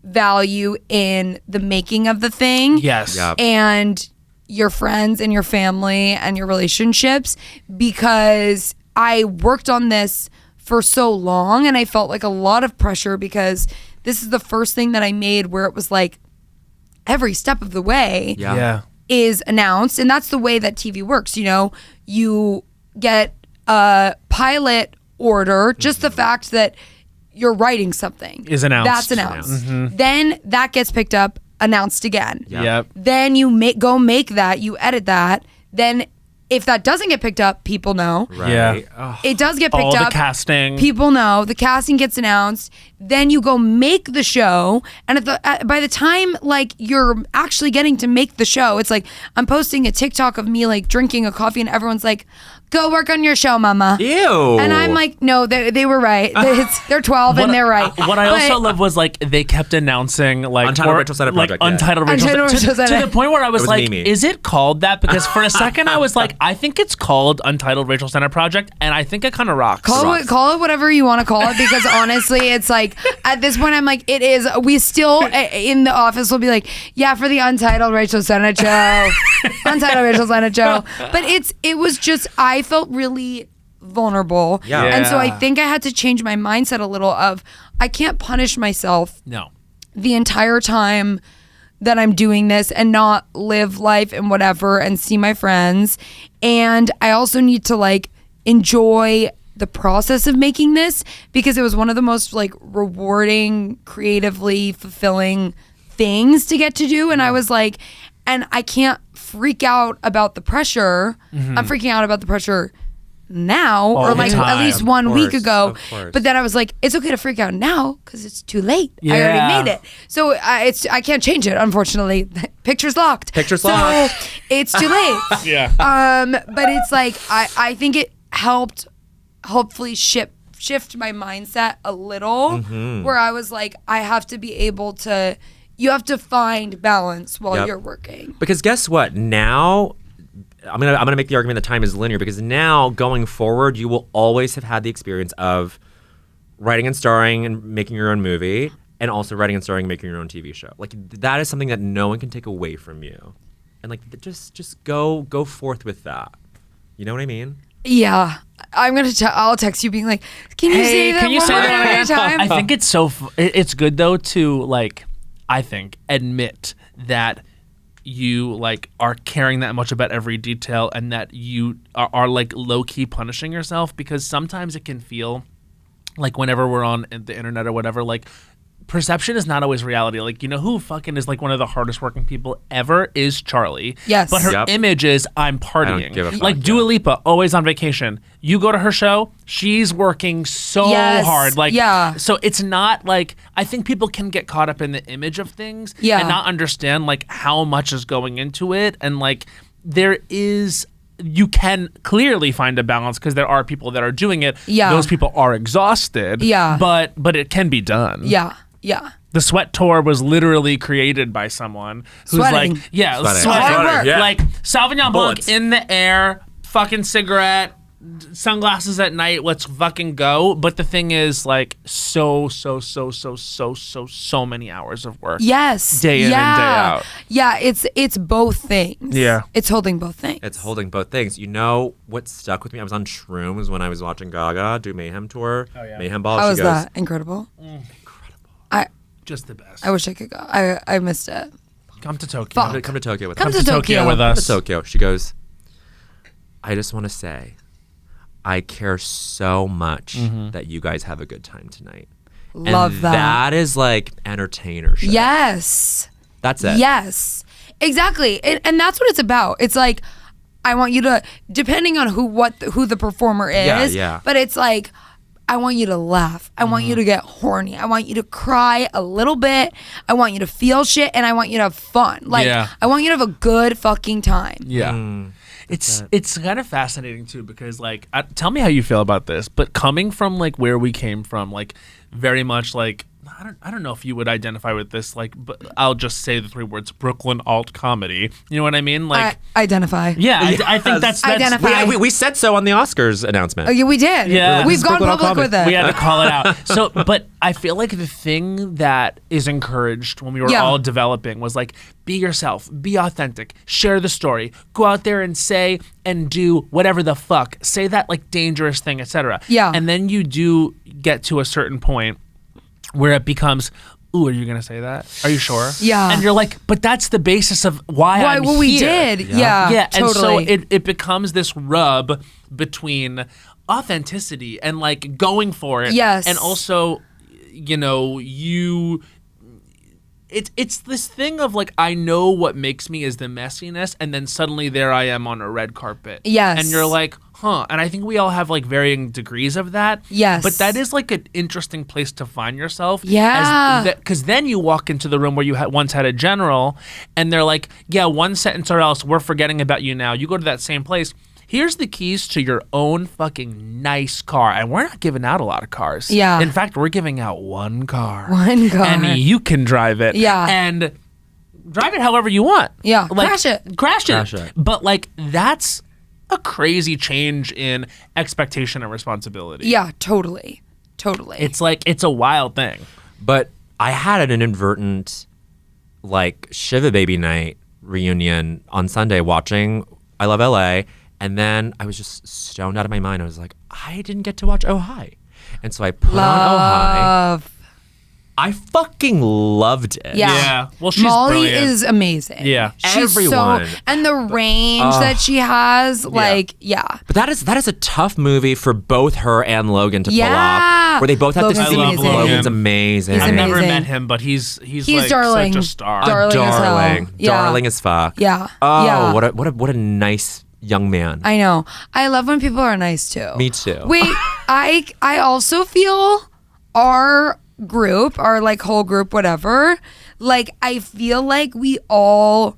value in the making of the thing. Yes. Yep. And your friends and your family and your relationships, because I worked on this for so long and I felt like a lot of pressure because this is the first thing that I made where it was like every step of the way is announced. And that's the way that TV works. You know, you get a pilot order, just the fact that you're writing something is announced. That's announced. Then that gets picked up, announced again. Yep. Then you make that, you edit that. Then if that doesn't get picked up, people know. Right. Yeah. Oh. It does get picked All up. the casting. People know. The casting gets announced. Then you go make the show. And by the time like you're actually getting to make the show, it's like I'm posting a TikTok of me like drinking a coffee and everyone's like, go work on your show, mama. Ew. And I'm like, no, they were right. They're 12 and they're right. What I also love was like they kept announcing like Untitled Rachel Sennott Project, Untitled yeah. Rachel Untitled Sennott, Rachel to Sennott. the point where I was like, Mimi. is it called that? Because for a second I was like, I think it's called Untitled Rachel Sennott Project, and I think it kind of rocks. Call it whatever you want to call it, because honestly, it's like at this point I'm like, it is. We still in the office will be like, yeah, for the Untitled Rachel Sennott show, Untitled Rachel Sennott show. But it was just, I felt really vulnerable. Yeah. And so I think I had to change my mindset a little of I can't punish myself No. the entire time that I'm doing this and not live life and whatever and see my friends. And I also need to like enjoy the process of making this, because it was one of the most like rewarding, creatively fulfilling things to get to do. And I was like, and I can't freak out about the pressure. I'm freaking out about the pressure now, or like at least 1 week ago. But then I was like, it's okay to freak out now because it's too late. I already made it. So I can't change it, unfortunately. Picture's locked. So it's too late. But it's like I think it helped hopefully shift my mindset a little, where I was like, I have to be able to, you have to find balance while you're working. Because guess what? Now I'm gonna make the argument that time is linear, because now going forward you will always have had the experience of writing and starring and making your own movie, and also writing and starring and making your own TV show. Like that is something that no one can take away from you, and like just go forth with that. You know what I mean? Yeah, I'm gonna. I'll text you being like, "Can you say that one more time?" I think it's it's good though to like, I think, admit that you like are caring that much about every detail, and that you are like low key punishing yourself, because sometimes it can feel like whenever we're on the internet or whatever, like perception is not always reality. Like, you know who fucking is like one of the hardest working people ever is Charli. Yes. But her image is I'm partying. I don't give a fuck, like Dua Lipa, always on vacation. You go to her show, she's working so hard. Like, so it's not like, I think people can get caught up in the image of things and not understand like how much is going into it. And like you can clearly find a balance, because there are people that are doing it. Yeah. Those people are exhausted. Yeah. But it can be done. Yeah. Yeah. The Sweat Tour was literally created by someone who's sweating. Like, yeah, sweating. Yeah. Like Sauvignon Blanc in the air, fucking cigarette, sunglasses at night, let's fucking go. But the thing is, like, so many hours of work. Yes. Day in and day out. Yeah, it's both things. Yeah. It's holding both things. It's holding both things. You know what stuck with me? I was on shrooms when I was watching Gaga do Mayhem Tour. Oh, yeah. Mayhem Ball. How was that? Incredible? Just the best. I wish I could go. I missed it. Come to Tokyo. Come to Tokyo with us. Come to Tokyo with us. Come to Tokyo. She goes, I just want to say, I care so much that you guys have a good time tonight. Love and that. That is like entertainer shit. Yes. That's it. Yes. Exactly. And that's what it's about. It's like, I want you to, depending on who the performer is, but it's like, I want you to laugh. I want you to get horny. I want you to cry a little bit. I want you to feel shit, and I want you to have fun. Like, I want you to have a good fucking time. Yeah. It's kind of fascinating too, because like, tell me how you feel about this, but coming from like where we came from, like very much like I don't know if you would identify with this, like, but I'll just say the 3 words: Brooklyn alt comedy. You know what I mean? Like, identify. Yeah, I think that's identify. We said so on the Oscars announcement. Oh, yeah, we did. Yeah. We've gone public with it. We had to call it out. So, but I feel like the thing that is encouraged when we were all developing was like, be yourself, be authentic, share the story, go out there and say and do whatever the fuck, say that like dangerous thing, etc. Yeah. And then you do get to a certain point where it becomes, ooh, are you going to say that? Are you sure? Yeah. And you're like, but that's the basis of why I'm well, we here. did. Yeah, totally. And so it becomes this rub between authenticity and like going for it. Yes. And also, you know, it's this thing of like, I know what makes me is the messiness, and then suddenly there I am on a red carpet. Yes. And you're like, huh. And I think we all have like varying degrees of that. Yes. But that is like an interesting place to find yourself. Yeah. Because then you walk into the room where you once had a general, and they're like, yeah, one sentence or else we're forgetting about you now. You go to that same place. Here's the keys to your own fucking nice car. And we're not giving out a lot of cars. Yeah. In fact, we're giving out one car. One car. And you can drive it. Yeah. And drive it however you want. Yeah. Like, Crash it. But like, that's a crazy change in expectation and responsibility. Yeah, totally. It's like, it's a wild thing. But I had an inadvertent, like, Shiva Baby Night reunion on Sunday watching I Love LA. And then I was just stoned out of my mind. I was like, I didn't get to watch Oh Hi. And so I put on Oh Hi. I fucking loved it. Yeah. Well, she's Molly brilliant. is amazing. Yeah. She's Everyone. and the range that she has, like, But that is a tough movie for both her and Logan to pull Yeah. off. Where they both have Logan's to see amazing. Logan's amazing. He's I've never amazing. met him, but he's like darling. such a star. Darling as hell. Darling. Yeah. Darling as fuck. Yeah. Oh, Yeah. what a nice young man. I know. I love when people are nice too. Me too. Wait, I also feel our group, our like whole group, whatever, like I feel like we all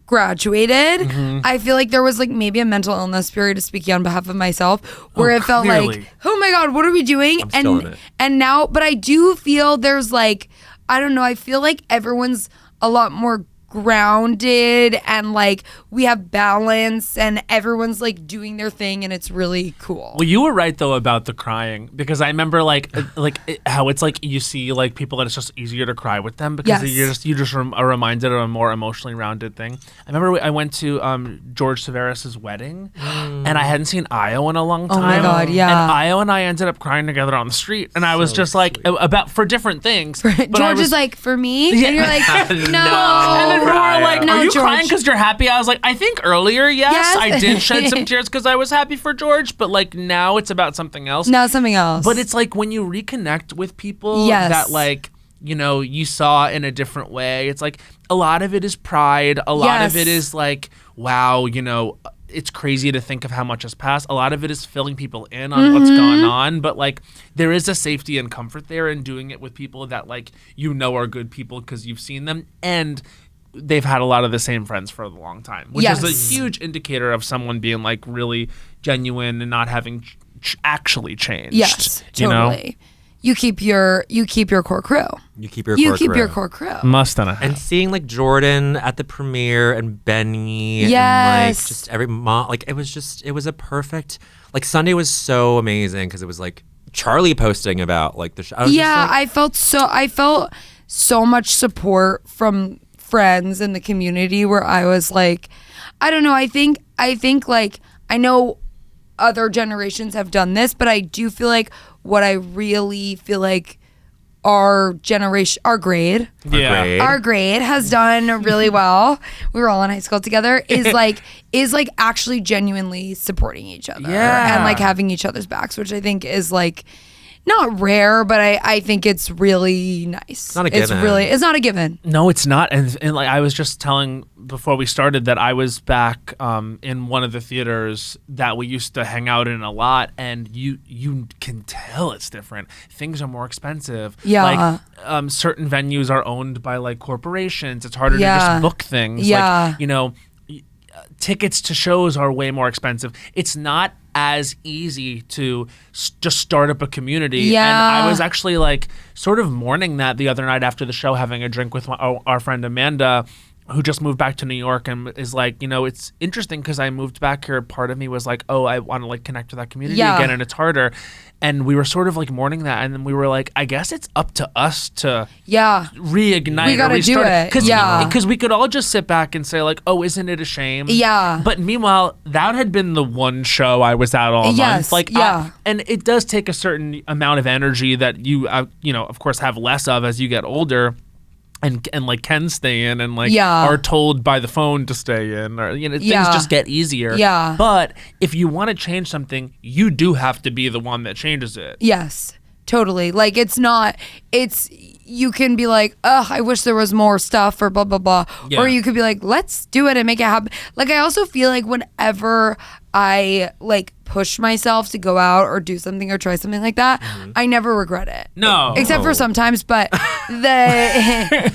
graduated. Mm-hmm. I feel like there was like maybe a mental illness period, speaking on behalf of myself, where it felt clearly. like, oh my God, what are we doing? I'm still in it. And now, but I do feel there's like, I don't know, I feel like everyone's a lot more grounded and like we have balance and everyone's like doing their thing and it's really cool. Well, you were right though about the crying, because I remember how it's like you see like people that it's just easier to cry with them because you just are reminded of a more emotionally rounded thing. I remember I went to George Severus's wedding and I hadn't seen Io in a long time. Oh my God, yeah. And Io and I ended up crying together on the street, and I was just like about for different things. But George is like, for me, and you're like, no. And then we were like, No, are you George. crying because you're happy? I was like, I think earlier, yes. Yes. I did shed some tears because I was happy for George, but like now it's about something else. No, something else. But it's like when you reconnect with people Yes. that like, you know, you saw in a different way. It's like a lot of it is pride. A lot of Yes. it is like, wow, you know, it's crazy to think of how much has passed. A lot of it is filling people in on what's gone on, but like there is a safety and comfort there in doing it with people that like you know are good people because you've seen them and they've had a lot of the same friends for a long time, which is a huge indicator of someone being like really genuine and not having actually changed. Yes, you know? totally. You keep your core crew. You keep your core crew. Must and a half. And seeing like Jordan at the premiere and Benny and Yes. like just every like it was a perfect, like Sunday was so amazing because it was like Charli posting about like the show. I felt so much support from friends in the community where I was like, I don't know, I think like I know other generations have done this, but I do feel like what I really feel like our grade has done really well. We were all in high school together. Is like actually genuinely supporting each other and like having each other's backs, which I think is like not rare, but I think it's really nice. It's not a given. It's not a given. No, it's not. And like I was just telling before we started that I was back in one of the theaters that we used to hang out in a lot, and you can tell it's different. Things are more expensive. Yeah. Like certain venues are owned by like corporations. It's harder to just book things. Yeah. Like, you know, tickets to shows are way more expensive. It's not as easy to just start up a community. Yeah. And I was actually like sort of mourning that the other night after the show, having a drink with our friend Amanda, who just moved back to New York, and is like, you know, it's interesting because I moved back here. Part of me was like, oh, I want to like connect with that community again, and it's harder. And we were sort of like mourning that, and then we were like, I guess it's up to us to reignite. We gotta or restart do it. Because we could all just sit back and say like, oh, isn't it a shame? Yeah. But meanwhile, that had been the one show I was at all month. Like, and it does take a certain amount of energy that you, you know, of course, have less of as you get older. And like can stay in and like are told by the phone to stay in, or you know, things just get easier. Yeah. But if you want to change something, you do have to be the one that changes it. Yes, totally. Like you can be like, ugh, I wish there was more stuff or blah, blah, blah. Yeah. Or you could be like, let's do it and make it happen. Like, I also feel like whenever I like push myself to go out or do something or try something like that, I never regret it. No. Except for sometimes, but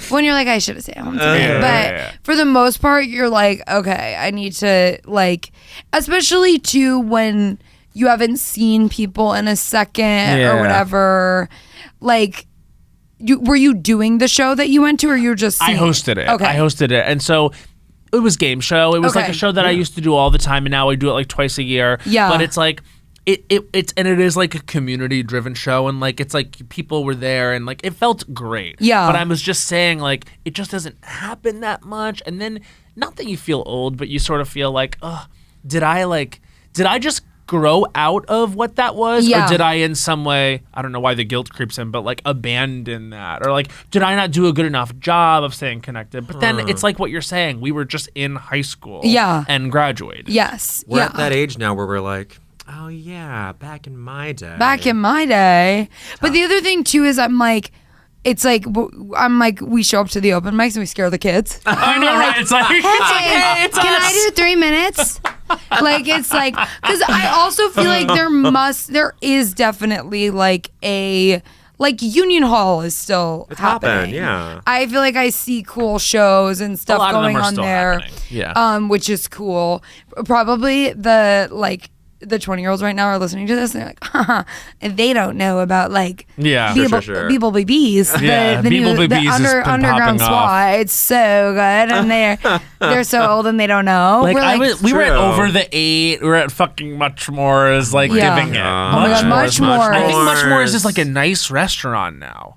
when you're like, I should have stayed home today. But for the most part, you're like, okay, I need to like, especially too when you haven't seen people in a second or whatever, like, were you doing the show that you went to, or you're just seeing I hosted it. Okay. I hosted it. And so it was game show. It was like a show that I used to do all the time, and now I do it like twice a year. Yeah. But it's like it is like a community driven show, and like it's like people were there, and like it felt great. Yeah. But I was just saying, like, it just doesn't happen that much. And then not that you feel old, but you sort of feel like, oh, did I just grow out of what that was, or did I in some way, I don't know why the guilt creeps in, but like abandon that, or like did I not do a good enough job of staying connected? But then it's like what you're saying, we were just in high school and graduated. Yes. We're at that age now where we're like, oh yeah, back in my day. But the other thing too is I'm like, we show up to the open mics and we scare the kids. I know, right? It's like, hey, it's can us. I do 3 minutes? Like, it's like, because I also feel like there is definitely like Union Hall is still happening. Yeah. I feel like I see cool shows and stuff going on there. Happening. Yeah. Which is cool. Probably the 20-year-olds right now are listening to this and they're like, haha, and they don't know about like Beeble BBs. The underground SWAT. It's so good, and they're so old and they don't know. Like, we were at Over the 8. We were at fucking Much More is like giving it. Oh my God, Much More. I think Much More is just like a nice restaurant now.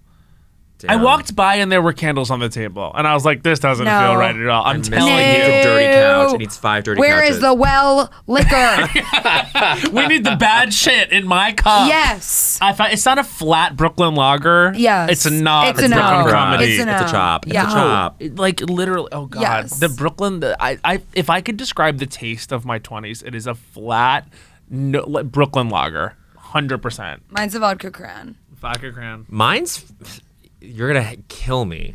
Damn. I walked by and there were candles on the table, and I was like, "This doesn't feel right at all." I'm telling you, he needs a dirty couch. He needs 5 dirty couches. Where is the well liquor? We need the bad shit in my cup. Yes. It's not a flat Brooklyn lager. Yes. It's not. It's a no. comedy. It's a chop. Yeah. It's a chop. Like literally. Oh God. Yes. The Brooklyn. If I could describe the taste of my 20s, it is a flat Brooklyn lager. 100%. Mine's a vodka cran. Vodka cran. Mine's. You're gonna kill me.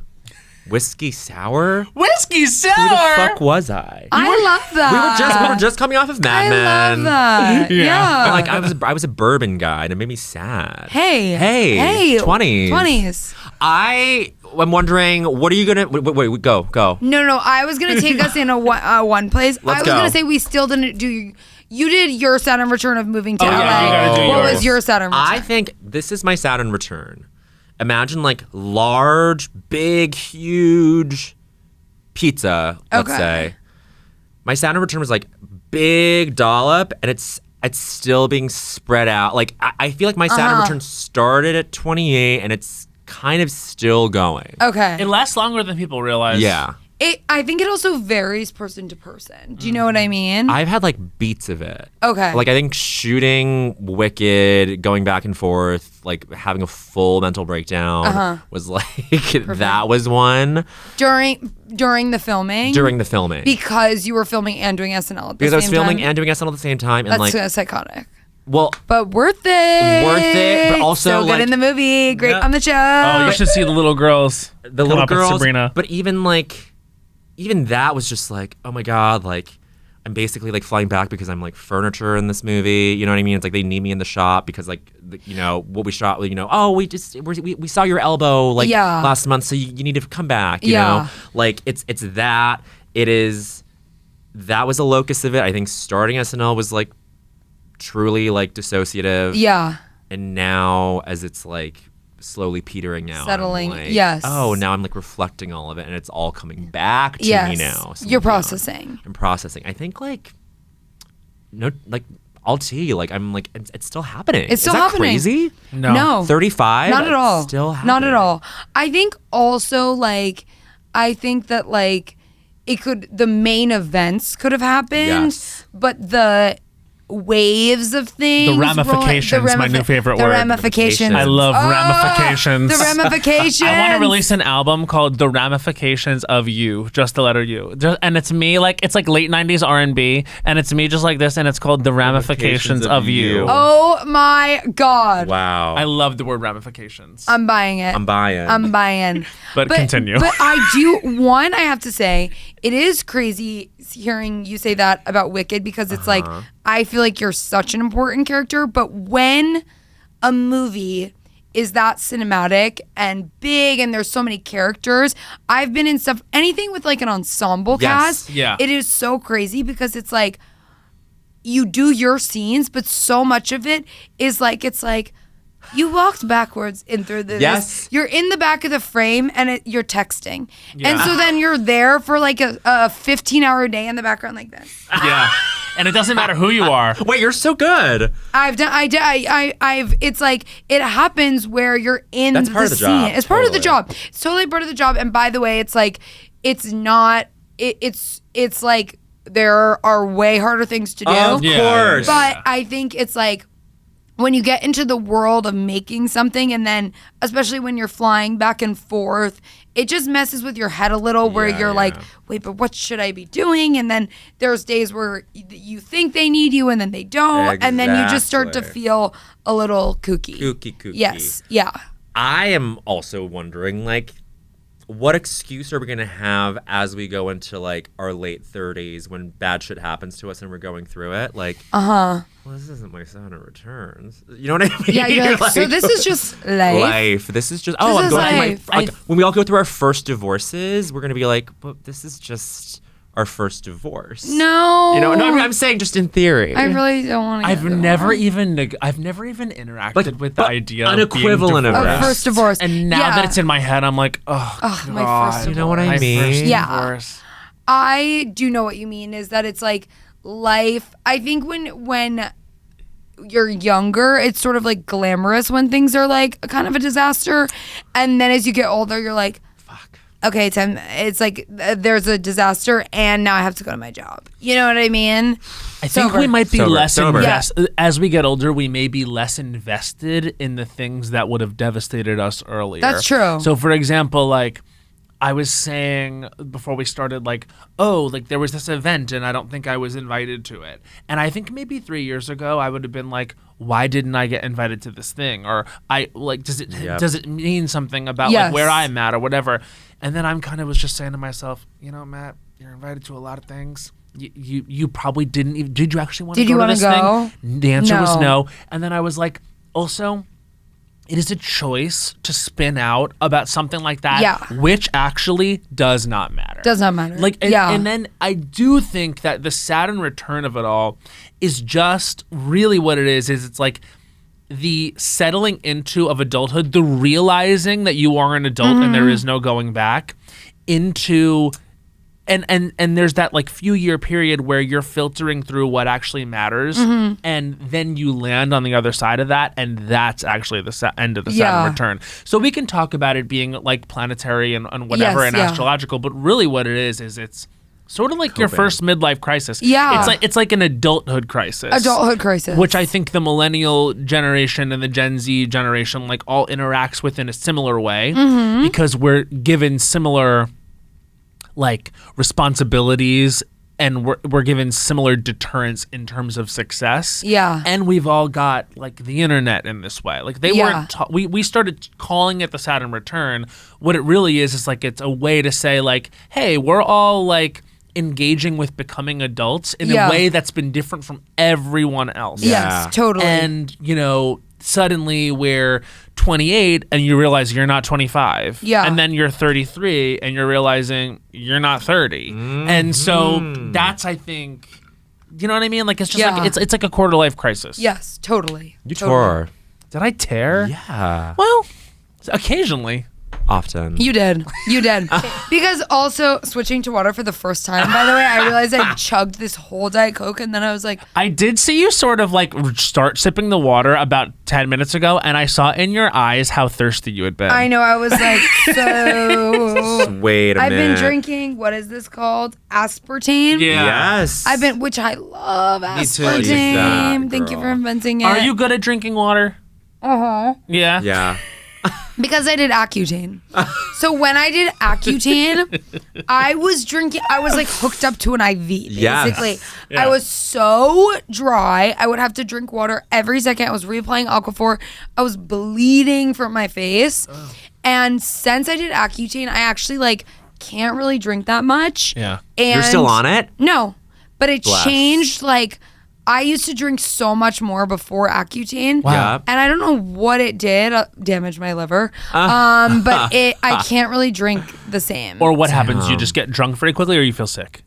Whiskey sour? Whiskey sour? Who the fuck was I? I love that. We were just coming off of Mad Men. I love that. Yeah. Like I was a bourbon guy, and it made me sad. Hey. 20s. I'm wondering, what are you gonna? Wait, go. No. I was gonna take us in a one place. I was gonna say we still didn't do. You did your Saturn return of moving to LA. What was your Saturn return? I think this is my Saturn return. Imagine like large, big, huge pizza, let's say. My Saturn return was like big dollop, and it's still being spread out. Like I feel like my Saturn return started at 28, and it's kind of still going. Okay. It lasts longer than people realize. Yeah. I think it also varies person to person. Do you know what I mean? I've had like beats of it. Okay. Like I think shooting Wicked, going back and forth, like having a full mental breakdown was like that was one. During the filming? During the filming. Because you were filming and doing SNL at the same time? Because I was filming and doing SNL at the same time. And That's psychotic. Well, but worth it. But also so good in the movie, great on the show. Oh, you should see the little girls. The little girls, Sabrina. But even that was just like, oh my God, like I'm basically like flying back because I'm like furniture in this movie. You know what I mean? It's like they need me in the shop because like what we shot. Oh, we saw your elbow like last month, so you need to come back. You know, like it's that. It is that was a locus of it. I think starting SNL was like truly like dissociative. Yeah. And now as it's like slowly petering out, settling. Like, yes. oh, now I'm like reflecting all of it, and it's all coming back to me now. So you're processing. I'm processing. I think like all tea. Like I'm like it's still happening. It's still Is that happening. Crazy? No. 35. Not at all. Still happening. Not at all. I think also like I think that like the main events could have happened, Yes. but the waves of things. The ramifications, my new favorite word. The ramifications. I love ramifications. The ramifications. I want to release an album called "The Ramifications of You," just the letter U, and it's me like it's like late '90s R&B, and it's me just like this, and it's called "The Ramifications of You." Oh my God! Wow. I love the word ramifications. I'm buying it. I'm buying. I'm buying. But continue. But I have to say, it is crazy hearing you say that about Wicked because it's like, I feel like you're such an important character, but when a movie is that cinematic and big and there's so many characters, I've been in stuff, anything with like an ensemble cast, Yeah. it is so crazy because it's like, you do your scenes, but so much of it is like, it's like, you walked backwards in through this. Yes. You're in the back of the frame and you're texting. Yeah. And so then you're there for like a 15-hour day in the background like this. Yeah, and it doesn't matter who you are. Wait, you're so good. It's like, it happens where you're in That's the part of the scene. job. It's part of the Totally. job. It's totally part of the job. And by the way, it's like, it's not, it's like, there are way harder things to do. Of course. But I think it's like, when you get into the world of making something, and then especially when you're flying back and forth, it just messes with your head a little where you're like, wait, but what should I be doing? And then there's days where you think they need you and then they don't. And then you just start to Exactly. feel a little kooky. Kooky. Yes. Yeah. I am also wondering, like, what excuse are we going to have as we go into, like, our late 30s when bad shit happens to us and we're going through it? Like, well, this isn't my Saturn returns. You know what I mean? Yeah, you're like, so this is just life. This is just, This I'm is going life. through my, like, when we all go through our first divorces, we're going to be like, but this is just our first divorce. No. You know, no, I'm saying just in theory. I really don't want to. I've never even interacted Like, with the but idea an of being equivalent of divorced. that. First divorce. And now Yeah. that it's in my head, I'm like, oh, my God. first You know what I My mean? first Yeah. divorce. I do know what you mean, is that it's like life. I think when you're younger, it's sort of like glamorous when things are like kind of a disaster. And then as you get older, you're like, Fuck. okay, it's like there's a disaster and now I have to go to my job. You know what I mean? I think Sober. we might be Sober. less Sober. as we get older, we may be less invested in the things that would have devastated us earlier. That's true. So for example, like I was saying before we started, like, oh, like there was this event and I don't think I was invited to it. And I think maybe 3 years ago I would have been like, why didn't I get invited to this thing? Or does it mean something about Yes. like where I'm at or whatever? And then I'm kind of was just saying to myself, you know, Matt, you're invited to a lot of things. You probably didn't even, did you actually want to go to this thing? The answer was no. And then I was like, also, it is a choice to spin out about something like that, which actually does not matter. Does not matter. Like, and then I do think that the Saturn return of it all is just really what it is it's like the settling into of adulthood, the realizing that you are an adult and there is no going back into... And there's that like few year period where you're filtering through what actually matters, and then you land on the other side of that, and that's actually the end of the Saturn return. So we can talk about it being like planetary and whatever and astrological, but really what it is it's sort of like your first midlife crisis. Yeah. It's like an adulthood crisis. Adulthood crisis. Which I think the millennial generation and the Gen Z generation like all interacts with in a similar way because we're given similar like responsibilities and we're given similar deterrence in terms of success. Yeah. And we've all got like the internet in this way. Like they weren't we started calling it the Saturn return. What it really is like it's a way to say like, hey, we're all like engaging with becoming adults in a way that's been different from everyone else. Yes, totally. And, you know, suddenly we're 28 and you realize you're not 25. Yeah. And then you're 33 and you're realizing you're not 30. And so that's, I think, you know what I mean? Like, it's just like, it's like a quarter life crisis. Yes, totally. You tore. Did I tear? Yeah. Well, occasionally. Often. You did. Because also, switching to water for the first time, by the way, I realized I chugged this whole Diet Coke, and then I was like... I did see you sort of like start sipping the water about 10 minutes ago, and I saw in your eyes how thirsty you had been. I know, I was like, so... Wait a minute. I've been drinking, what is this called? Aspartame? Yeah. Yes. Which I love too. aspartame. That, Thank you girl. for inventing it. Are you good at drinking water? Uh-huh. Yeah. Yeah. Because I did Accutane. So when I did Accutane, I was like hooked up to an IV, basically. Yes. Yeah. I was so dry. I would have to drink water every second. I was reapplying Aquaphor. I was bleeding from my face. Oh. And since I did Accutane, I actually like can't really drink that much. Yeah. And You're still on it? No. But it Bless. changed, like, I used to drink so much more before Accutane. Wow. Yeah. And I don't know what it did, damaged my liver. But I can't really drink the same. Or what happens? You just get drunk very quickly or you feel sick?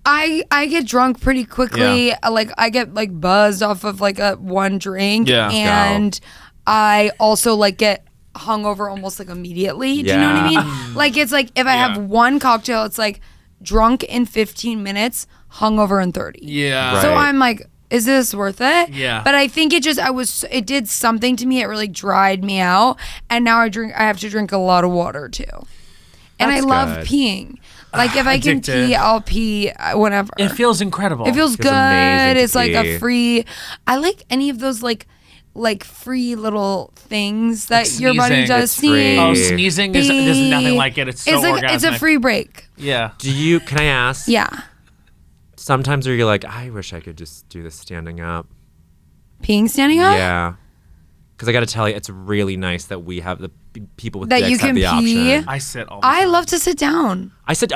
I get drunk pretty quickly. Like I get like buzzed off of like one drink. Yeah. And I also like get hungover almost like immediately. Do you know what I mean? Like it's like if I have one cocktail, it's like drunk in 15 minutes, hungover in 30. Yeah. Right. So I'm like, is this worth it? Yeah. But I think it did something to me. It really dried me out. And now I have to drink a lot of water too. And That's I love good. peeing. Like if I can Addicted. pee, I'll pee whenever. It feels incredible. It feels Feels amazing good. to It's like a pee. free. I like any of those like free little things that Like your body sneezing. does. It's free. Oh, sneezing is there's nothing like it. It's so orgasmic. It's a free break. Yeah. Can I ask? Yeah. Sometimes are you like, I wish I could just do this standing up? Peeing standing up? Yeah. Because I got to tell you, it's really nice that we have the people with That dicks you can have the pee? option. I sit all the I time. love to sit down. I sit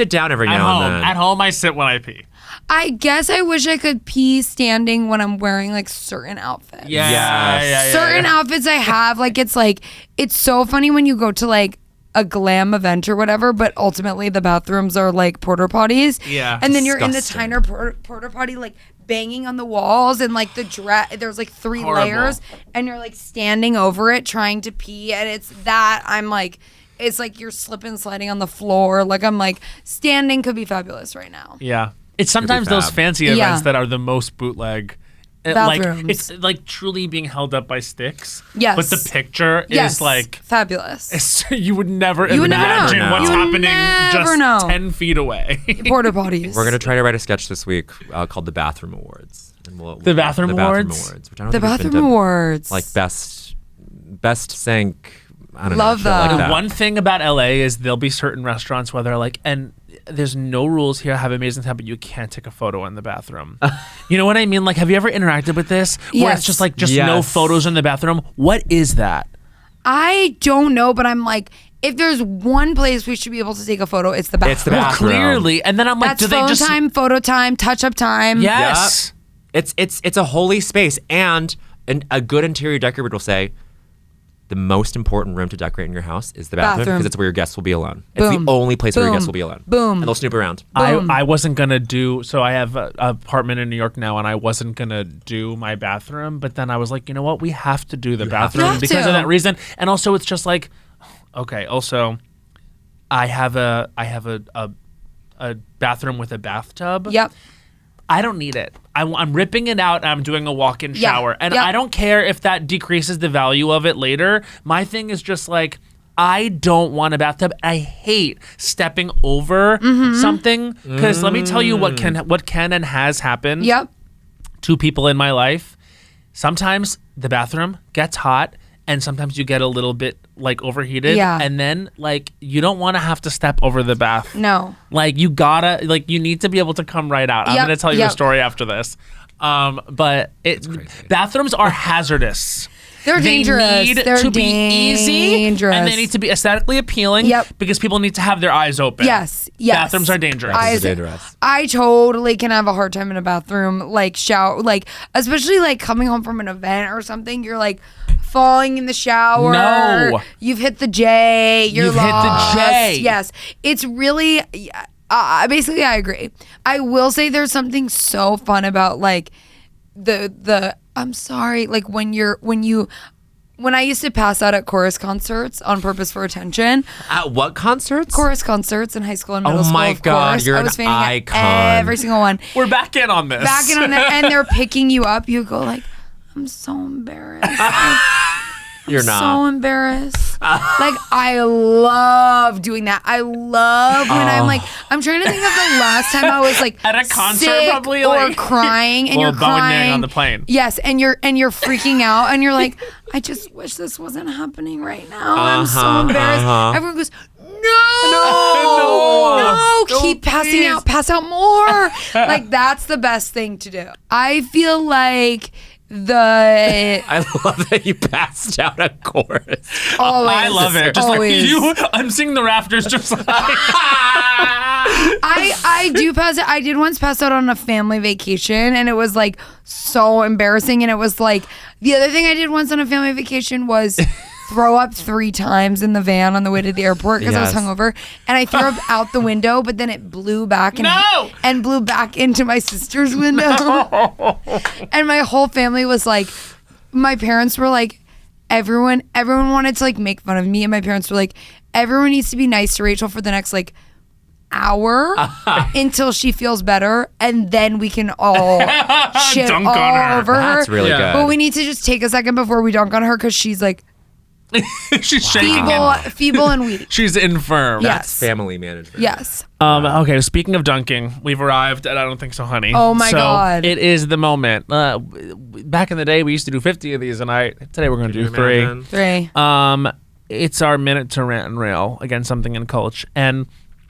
down every At now home. and then. At home, I sit when I pee. I guess I wish I could pee standing when I'm wearing like certain outfits. Yeah. Yes. Yeah. Certain outfits I have, like it's so funny when you go to like a glam event or whatever, but ultimately the bathrooms are like porta potties. Yeah. And then you're in the Disgusting. tiner porta potty like banging on the walls and like there's like 3 Horrible. layers and you're like standing over it trying to pee and it's that I'm like it's like you're slipping sliding on the floor. Like I'm like standing could be fabulous right now. Yeah. It's sometimes those fab. fancy Yeah. events that are the most bootleg. Like Bathrooms. it's like truly being held up by sticks. Yes. But the picture Yes. is like fabulous. you would never You would never imagine know. what's You would happening never just know. 10 feet away. Porta potties. We're going to try to write a sketch this week called The Bathroom Awards. And The Bathroom Awards? Which I don't The think has been Bathroom done. Awards. Like best sink. I don't Love know. shit that. Like The one thing about LA is there'll be certain restaurants where they're like, and there's no rules here. I have amazing time, but you can't take a photo in the bathroom. You know what I mean? Like, have you ever interacted with this? Where it's Yes. just like, no Yes. photos in the bathroom. What is that? I don't know, but I'm like, if there's one place we should be able to take a photo, it's the bathroom. It's the Well, bathroom. clearly. And then I'm like, That's do they phone just time, photo time, touch up time. Yes. It's a holy space, and a good interior decorator will say the most important room to decorate in your house is the bathroom Bathroom. because it's where your guests will be alone. It's Boom. the only place where your Boom. guests will be alone. Boom. And they'll snoop around. I wasn't gonna do so. I have an apartment in New York now, and I wasn't gonna do my bathroom. But then I was like, you know what? We have to do the bathroom have because to. of that reason. And also, it's just like, okay. Also, I have a bathroom with a bathtub. Yep. I don't need it. I'm ripping it out and I'm doing a walk-in Yeah. shower. And Yep. I don't care if that decreases the value of it later. My thing is just like, I don't want a bathtub. I hate stepping over something because let me tell you what can and has happened Yep. to people in my life. Sometimes the bathroom gets hot and sometimes you get a little bit like overheated. Yeah. And then like you don't want to have to step over the bath. No. Like you gotta, like you need to be able to come right out. I'm Yep, gonna tell you a yep. story after this. But bathrooms are hazardous. They're dangerous. They need to be easy, and they need to be aesthetically appealing. Yep. Because people need to have their eyes open. Yes. Bathrooms are dangerous. I totally can have a hard time in a bathroom, like shower, like especially like coming home from an event or something. You're like falling in the shower. No. You've hit the J. You've hit the J. Yes. It's really. Basically, I agree. I will say there's something so fun about like the. I'm sorry, like when I used to pass out at chorus concerts on purpose for attention. At what concerts? Chorus concerts in high school and middle school. Oh my God, course. you're I was an fainting icon. at every single one. We're back in on this. And they're picking you up. You go like, I'm so embarrassed. You're not. So embarrassed. Like I love doing that. I love when I'm trying to think of the last time I was like at a concert, sick probably, or like crying, and well, you're Bowen and crying Rachel on the plane. Yes, and you're freaking out, and you're like, I just wish this wasn't happening right now. I'm so embarrassed. Everyone goes, no, keep passing out, pass out more. Like that's the best thing to do. I feel like I love that you passed out a chorus. Always. I love it. Just Always. like you, I'm seeing the rafters just like. I do pass out. I did once pass out on a family vacation, and it was like so embarrassing. And it was like the other thing I did once on a family vacation was throw up 3 times in the van on the way to the airport because I was hungover, and I threw up out the window, but then it blew back and blew back into my sister's window. No. And my whole family was like, my parents were like, everyone wanted to like make fun of me, and my parents were like, everyone needs to be nice to Rachel for the next like hour until she feels better, and then we can all shit dunk all on her. over her. That's really good. But we need to just take a second before we dunk on her because she's like she's shaking feeble and weak. She's infirm. Yes. Family management. Yes. Okay, speaking of dunking, we've arrived at I Don't Think So, Honey. Oh my God. It is the moment. Back in the day, we used to do 50 of these a night. Today we're going to do 3. 3. It's our minute to rant and rail against something in Cultch. And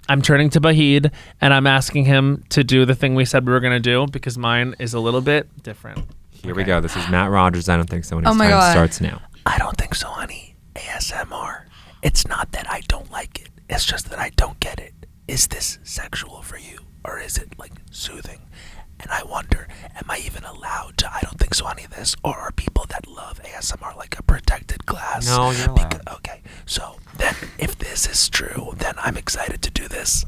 I'm turning to Bahid, and I'm asking him to do the thing we said we were going to do because mine is a little bit different. Here we go. This is Matt Rogers. I Don't Think So. When Oh my time God. starts now. I don't think so, honey. ASMR. It's not that I don't like it. It's just that I don't get it. Is this sexual for you, or is it like soothing? And I wonder, am I even allowed to I don't think so, honey, this? Or are people that love ASMR like a protected class? No, you're allowed. Okay, so then if this is true, then I'm excited to do this.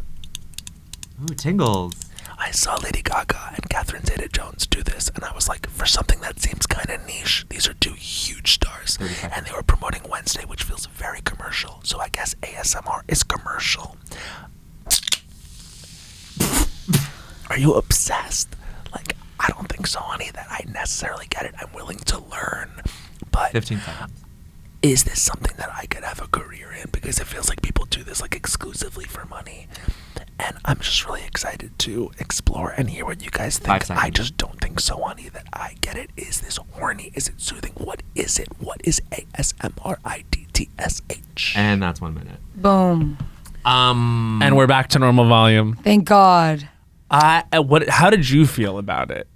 Ooh, tingles. I saw Lady Gaga and Catherine Zeta-Jones do this, and I was like, for something that seems kind of niche, these are 2 huge stars, and they were promoting Wednesday, which feels very commercial, so I guess ASMR is commercial. Are you obsessed? Like, I don't think so, honey, that I necessarily get it. I'm willing to learn, but 15 seconds. Is this something that I could have a career in? Because it feels like people do this like exclusively for money. And I'm just really excited to explore and hear what you guys think. 5 seconds. I just don't think so, honey, that I get it. Is this horny? Is it soothing? What is it? What is ASMR? IDTSH? And that's 1 minute. Boom. And we're back to normal volume. Thank God. How did you feel about it?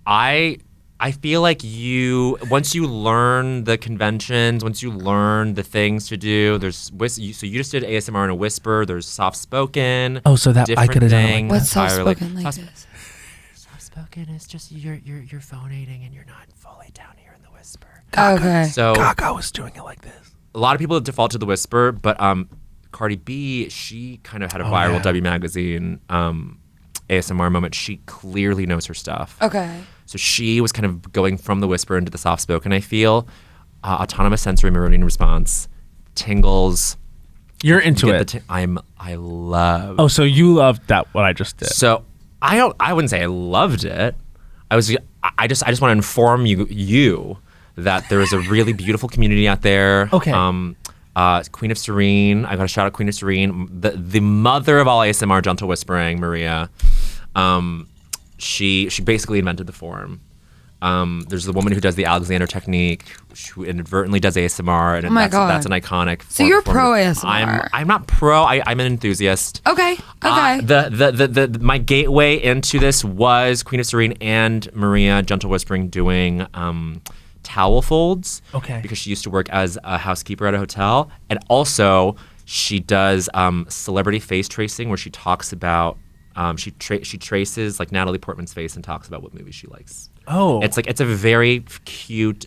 I feel like once you learn the conventions, once you learn the things to do, so you just did ASMR in a whisper. There's soft spoken. Oh, so that I could have done it like What's soft spoken like this? Soft spoken is just you're phonating and you're not fully down here in the whisper. Okay. So Gaga was doing it like this. A lot of people default to the whisper, but Cardi B, she kind of had a viral W Magazine ASMR moment. She clearly knows her stuff. Okay. So she was kind of going from the whisper into the soft spoken. I feel autonomous sensory meridian response, tingles. You're into it. I love. Oh, so you loved that? What I just did? So I wouldn't say I loved it. I just want to inform you that there is a really beautiful community out there. Okay. Queen of Serene. I got to shout out Queen of Serene, the mother of all ASMR gentle whispering, Maria. She basically invented the form. There's the woman who does the Alexander technique, who inadvertently does ASMR, and that's an iconic. So you're pro ASMR. I'm not pro. I'm an enthusiast. Okay. My gateway into this was Queen of Serene and Maria Gentle Whispering doing towel folds. Okay. Because she used to work as a housekeeper at a hotel. And also, she does celebrity face tracing where she talks about, she traces like Natalie Portman's face and talks about what movies she likes. Oh. It's a very cute,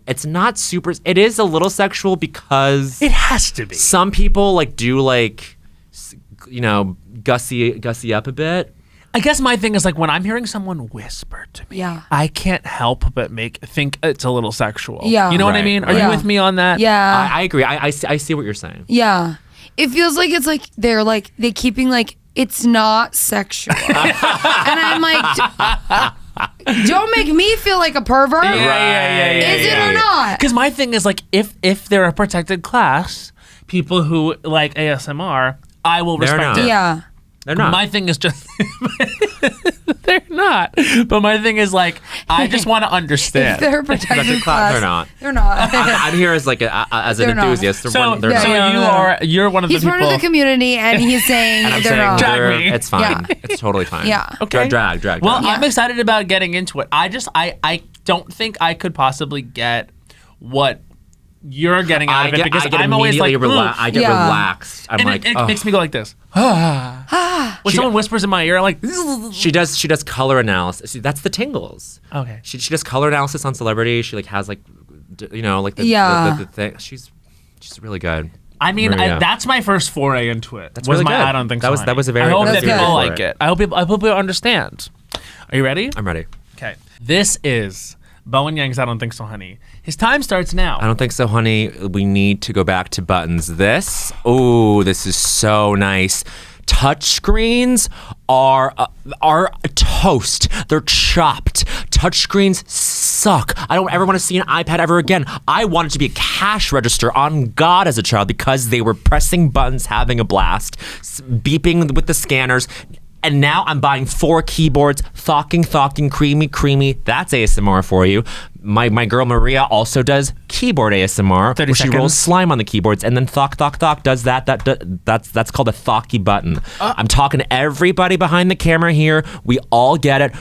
it's not super, it is a little sexual because It has to be. some people like do like, you know, gussy up a bit. I guess my thing is like when I'm hearing someone whisper to me, Yeah. I can't help but think it's a little sexual. Yeah. You know what I Right, mean? Are right. you with me on that? Yeah. I agree. I see what you're saying. Yeah. It feels like it's like they keeping like it's not sexual. And I'm like, don't make me feel like a pervert. Yeah. Is it or not? Because my thing is like if they're a protected class, people who like ASMR, I will They're respect not. it. Yeah. They're not. My thing is just they're not. But my thing is like I just want to understand. They're protected class. They're not. They're not. I'm here as like as an They're not. enthusiast. So, They're so not. you're one of the He's people. part of the community, and he's saying And I'm they're saying not. Drag me. it's fine. Yeah. It's totally fine. Yeah. Okay. Drag. Well, Yeah. I'm excited about getting into it. I don't think I could possibly get what you're getting out of it because I'm always like, I get Yeah. relaxed. I'm and like, it ugh. makes me go like this. When someone whispers in my ear, I'm like, She does color analysis. See, that's the tingles. okay. She does color analysis on celebrity. She like has like, you know, like the thing. She's really good. I mean, Maria. that's my first foray into it. That's really good. I don't think That so. was- honey. that was a very- I hope that that was people good. like it. I hope people understand. Are you ready? I'm ready. Okay. This is Bowen Yang's I Don't Think So, Honey. His time starts now. I don't think so, honey. We need to go back to buttons. This is so nice. Touchscreens are toast. They're chopped. Touchscreens suck. I don't ever want to see an iPad ever again. I wanted to be a cash register on God as a child because they were pressing buttons, having a blast, beeping with the scanners. And now I'm buying 4 keyboards, thocking, creamy. That's ASMR for you. My girl Maria also does keyboard ASMR, 30 where she rolls seconds. slime on the keyboards, and then thock does that. That's called a thocky button. I'm talking to everybody behind the camera here. We all get it.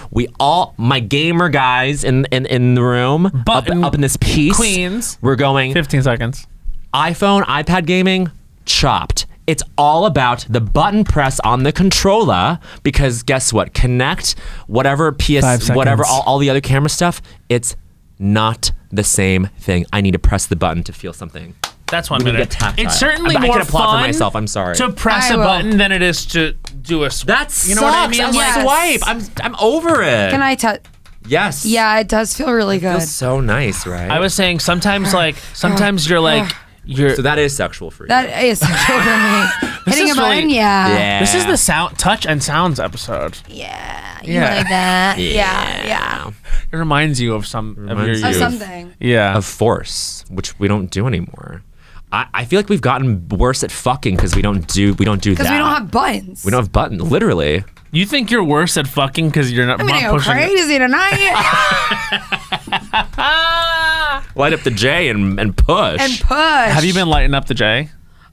My gamer guys in the room, Button up in this piece, queens. We're going 15 seconds. iPhone, iPad gaming, chopped. It's all about the button press on the controller because guess what? Connect, whatever 5 seconds. whatever, all the other camera stuff, it's not the same thing. I need to press the button to feel something. That's 1 We need to minute. get tactile. It's certainly I more can applaud fun for myself. I'm sorry. to press I a will. button than it is to do a swipe. That you know what I mean? sucks. Yes. Swipe. I'm over it. Can I touch? Yes. Yeah, it does feel really good. Feels so nice, right? I was saying sometimes you're like you're. So that is sexual for you. That is sexual for me. Hitting is a button, really- yeah. This is the touch and sounds episode. Yeah. You Yeah. like that? Yeah. It reminds you of some of your Reminds Of you. youth. something. Yeah. Of force, which we don't do anymore. I feel like we've gotten worse at fucking because we don't do that. Because we don't have buttons. We don't have buttons, literally. You think you're worse at fucking because you're not, I'm gonna not go pushing. crazy tonight Light up the J and push. and push. Have you been lighting up the J?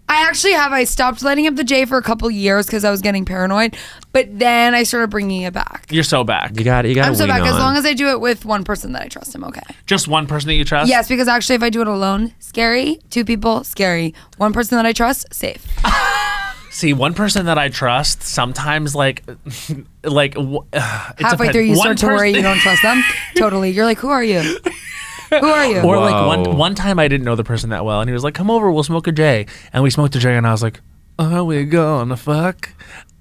I actually have. I stopped lighting up the J for a couple years because I was getting paranoid, but then I started bringing it back. You're so back. You got to I'm so wean back. As on. long as I do it with one person that I trust, I'm okay. Just one person that you trust? Yes, because actually, if I do it alone, scary. 2 people, scary. One person that I trust, safe. See, one person that I trust sometimes it's Halfway through, you start to worry you don't trust them. Totally. You're like, who are you? Who are you? Or like Whoa. one time I didn't know the person that well, and he was like, "Come over, we'll smoke a J," and we smoked a J, and I was like, "Are we gonna fuck?"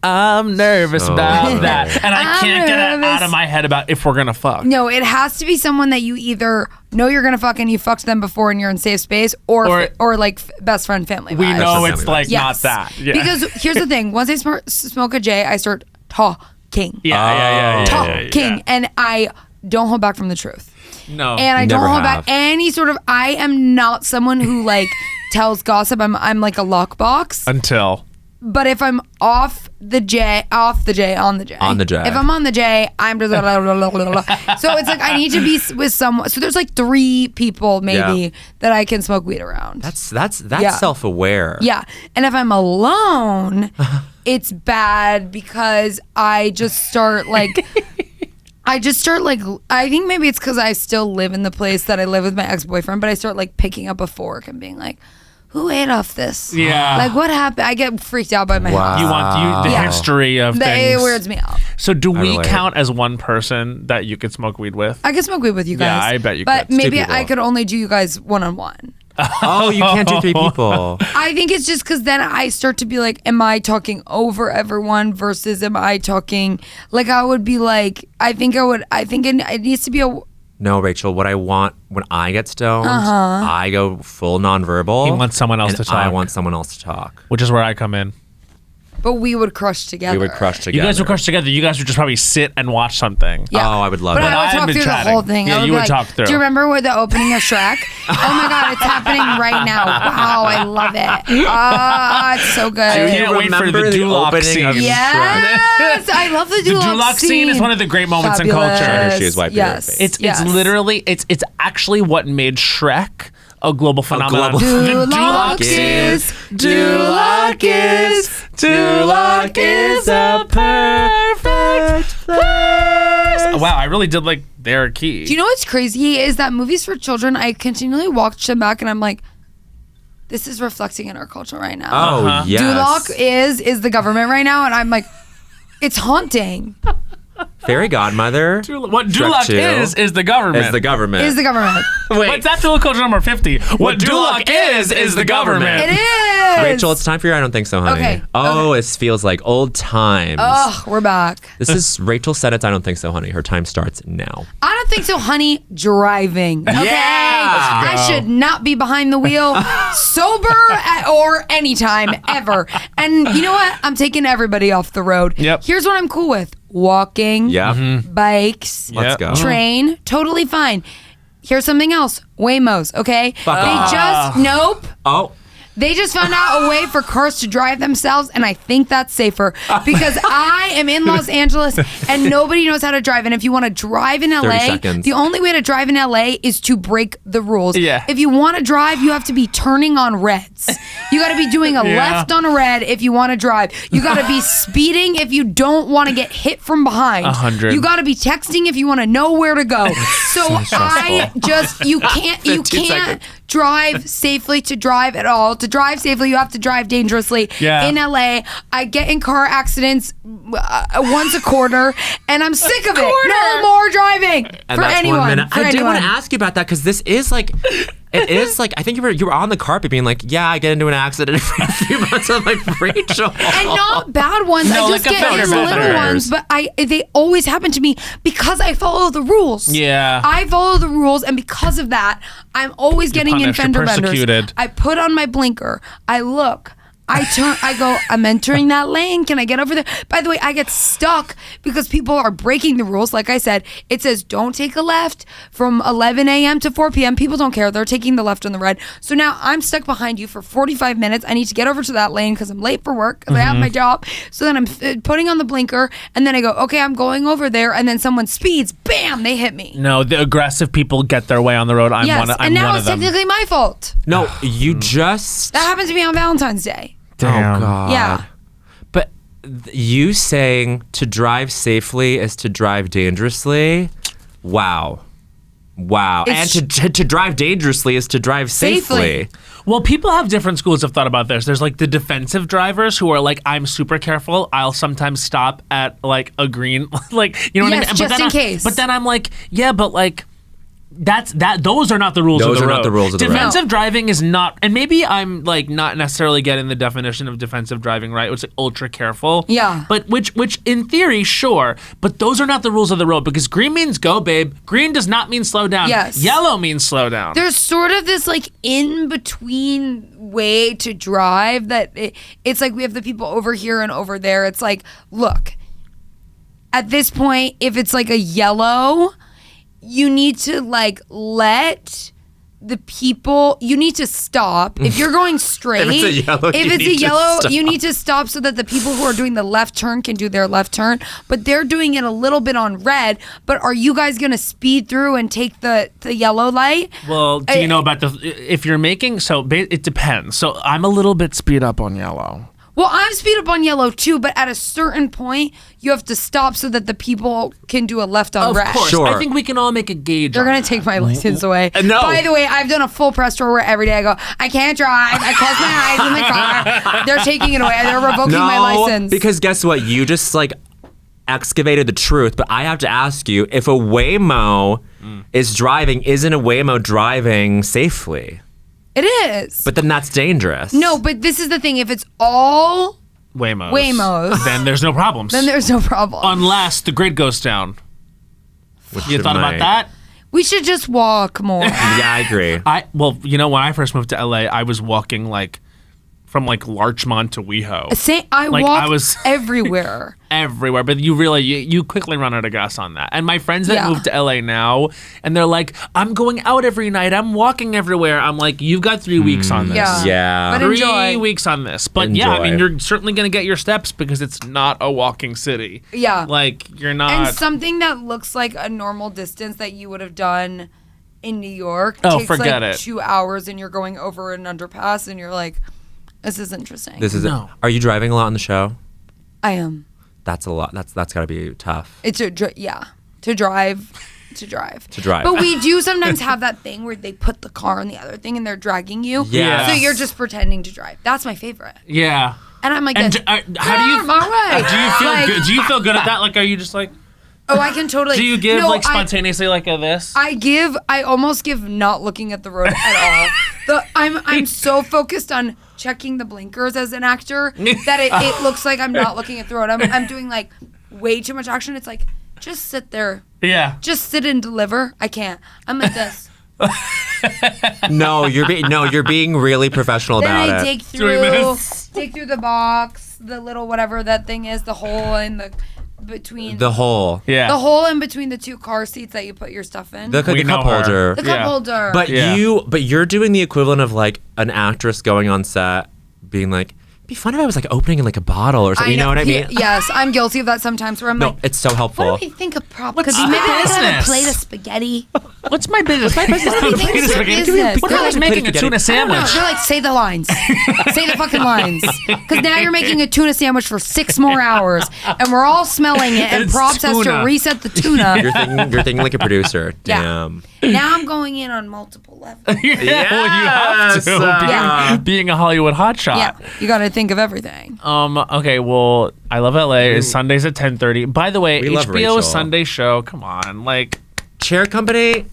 I'm nervous Oh. about that, and I I'm can't get it nervous. out of my head about if we're gonna fuck. No, it has to be someone that you either know you're gonna fuck and you fucked them before and you're in safe space, or like best friend family. We vibes. know That's it's not like Yes. not that. Yeah. Because here's the thing: once I smoke a J, I start talking, yeah. talking, and I don't hold back from the truth. No. And I don't Never hold have. back any sort of. I am not someone who like tells gossip. I'm like a lockbox. Until But if I'm off the J, on the J. On the J. If I'm on the J, I'm just so it's like I need to be with someone. So there's like 3 people maybe Yeah. that I can smoke weed around. That's Yeah. self-aware. Yeah. And if I'm alone, it's bad because I just start like I just start like, I think maybe it's because I still live in the place that I live with my ex-boyfriend, but I start like picking up a fork and being like, who ate off this? Yeah. Like what happened? I get freaked out by my house. You want the history of things. It weirds me out. So do we count as one person that you could smoke weed with? I could smoke weed with you guys. Yeah, I bet you but could. But maybe I could only do you guys one-on-one. Oh, you can't do 3 people. I think it's just because then I start to be like, am I talking over everyone versus am I talking, like I would be like, I think it needs to be a... No, Rachel, what I want when I get stoned, I go full nonverbal. He wants someone else to talk. I want someone else to talk. Which is where I come in. But we would crush together. We would crush together. You guys would crush together. You guys would just probably sit and watch something. Yeah. Oh, I would love but it. I would talk through the whole thing. Yeah, you would talk through. Do you remember with the opening of Shrek? Oh my God, it's happening right now. Wow, I love it. It's so good. I can't wait for the Duloc scene. Yes, I love the Duloc scene. The Duloc scene is one of the great moments in culture. She is wiping her face. It's literally, it's actually what made Shrek a global phenomenon. Duloc is a perfect place. Wow, I really did like their key. Do you know what's crazy is that movies for children, I continually watch them back and I'm like, this is reflecting in our culture right now. Oh, yes. Duloc is the government right now, and I'm like, it's haunting. Fairy godmother. What Duloc is the government. Is the government. Is the government. Wait. What's that Duloc culture number 50? What Duloc is the government. It is. Rachel, it's time for your I don't think so, honey. Okay. Oh, it feels like old times. Oh, we're back. This is Rachel Sennett's I don't think so, honey. Her time starts now. I don't think so, honey. Driving. Okay. Yeah. I should not be behind the wheel, sober or anytime ever. And you know what? I'm taking everybody off the road. Yep. Here's what I'm cool with. Walking. Yeah. Bikes. Let's go. Train. Totally fine. Here's something else. Waymos, okay? Nope. Oh. They just found out a way for cars to drive themselves, and I think that's safer because I am in Los Angeles and nobody knows how to drive. And if you want to drive in LA, 30 seconds. the only way to drive in LA is to break the rules. Yeah. If you want to drive, you have to be turning on reds. You got to be doing a left on a red if you want to drive. You got to be speeding if you don't want to get hit from behind. 100. You got to be texting if you want to know where to go. So you can't seconds. drive safely to drive at all. To drive safely, you have to drive dangerously. Yeah. In LA, I get in car accidents once a quarter, and I'm sick of it. No more driving And for that's anyone. 1 minute. For I did anyone. want to ask you about that because this is like, it is like, I think you were on the carpet being like, yeah, I get into an accident every few months. I'm like, Rachel. And not bad ones. No, I just like get offenders. little ones, but they always happen to me because I follow the rules. Yeah. I follow the rules, and because of that, I'm always getting in punished, you're fender benders. persecuted. I put on my blinker. I look. I turn. I go. I'm entering that lane. Can I get over there? By the way, I get stuck because people are breaking the rules. Like I said, it says don't take a left from 11 a.m. to 4 p.m. People don't care. They're taking the left and the red. So now I'm stuck behind you for 45 minutes. I need to get over to that lane because I'm late for work because I have my job. So then I'm putting on the blinker, and then I go, okay, I'm going over there, and then someone speeds. Bam! They hit me. No, the aggressive people get their way on the road. I'm Yes, one of and now one it's of them. technically my fault. No, you just. That happened to me on Valentine's Day. Damn. Oh, God. Yeah. But you saying to drive safely is to drive dangerously? Wow. It's- and to drive dangerously is to drive safely. Well, people have different schools of thought about this. There's like the defensive drivers who are like, I'm super careful. I'll sometimes stop at like a green, like, you know what I mean? Yes, just in case. But then I'm like, yeah, but like, those are not the rules of the road. Those are not the rules of the road. Defensive driving is not, and maybe I'm like not necessarily getting the definition of defensive driving right. It's like ultra careful. Yeah. But which in theory, sure, but those are not the rules of the road because green means go, babe. Green does not mean slow down. Yes. Yellow means slow down. There's sort of this like in between way to drive that it's like we have the people over here and over there. It's like, look, at this point, if it's like a yellow, you need to like let the people, you need to stop. If you're going straight, If it's a yellow, you need to stop so that the people who are doing the left turn can do their left turn. But they're doing it a little bit on red. But are you guys going to speed through and take the yellow light? Well, do you know about if you're making, it depends. So I'm a little bit speed up on yellow. Well, I'm speed up on yellow too, but at a certain point, you have to stop so that the people can do a left on red. Of course. Sure. I think we can all make a gauge. They're going to take my license away. No. By the way, I've done a full press tour where every day I go, I can't drive. I close my eyes in the car. They're taking it away. They're revoking my license. Because guess what? You just like excavated the truth. But I have to ask you, if a Waymo is driving, isn't a Waymo driving safely? It is. But then that's dangerous. No, but this is the thing. If it's all Waymos, then there's no problems. then there's no problem. Unless the grid goes down. Which You it thought might. about that? We should just walk more. Yeah, I agree. Well, you know, when I first moved to LA, I was walking like from like Larchmont to WeHo. I Like, walk I was- everywhere. Everywhere, but you quickly run out of gas on that. And my friends that Yeah. moved to LA now, and they're like, I'm going out every night. I'm walking everywhere. I'm like, you've got 3 weeks on this. Yeah. Yeah. But 3 enjoy. weeks on this. But yeah, I mean, Enjoy. you're certainly going to get your steps because it's not a walking city. Yeah. Like, you're not. And something that looks like a normal distance that you would have done in New York Oh, takes forget like it. 2 hours and you're going over an underpass and you're like, this is interesting. This is No. Are you driving a lot on the show? I am. That's a lot. That's got to be tough. It's to drive. To drive. But we do sometimes have that thing where they put the car on the other thing and they're dragging you. Yeah. So you're just pretending to drive. That's my favorite. Yeah. And I'm like, And how do you? I'm all right. Do you feel Like, good? Do you feel good at that? Like, are you just like? Oh, I can totally. Do you give No, like spontaneously like a this? I almost give not looking at the road at all. I'm so focused on checking the blinkers as an actor that it looks like I'm not looking at the road. I'm doing like way too much action. It's like, just sit there. Yeah. Just sit and deliver. I can't. I'm like this. No, you're being really professional Then about I it. dig 3 through minutes. the box, the little whatever that thing is, the hole in the between The hole. Yeah. the hole in between the two car seats that you put your stuff in. The We know cup her. holder. The cup Yeah. holder. But Yeah. you're doing the equivalent of like an actress going on set, being like, "It'd be fun if I was like opening in like a bottle or something." You know what I mean? Yes, I'm guilty of that sometimes. Where I'm No, like, it's so helpful. what do we think a prop? What's Because the maybe I could have a business? plate of spaghetti. What's my business? What do you think is your business? What if I was making a tuna I don't know. sandwich? You're like, say the lines. Say the fucking lines. Because now you're making a tuna sandwich for 6 more hours, and we're all smelling it, and It's props has to tuna. reset the tuna. You're thinking like a producer. Yeah. Damn. Now I'm going in on multiple levels. Yeah, well, you have Yes. to. Yeah. Being a Hollywood hotshot. Yeah, you got to think of everything. Okay, well, I Love LA is Sundays at 10:30. By the way, We love HBO Rachel. Sunday show. Come on, like Chair Company.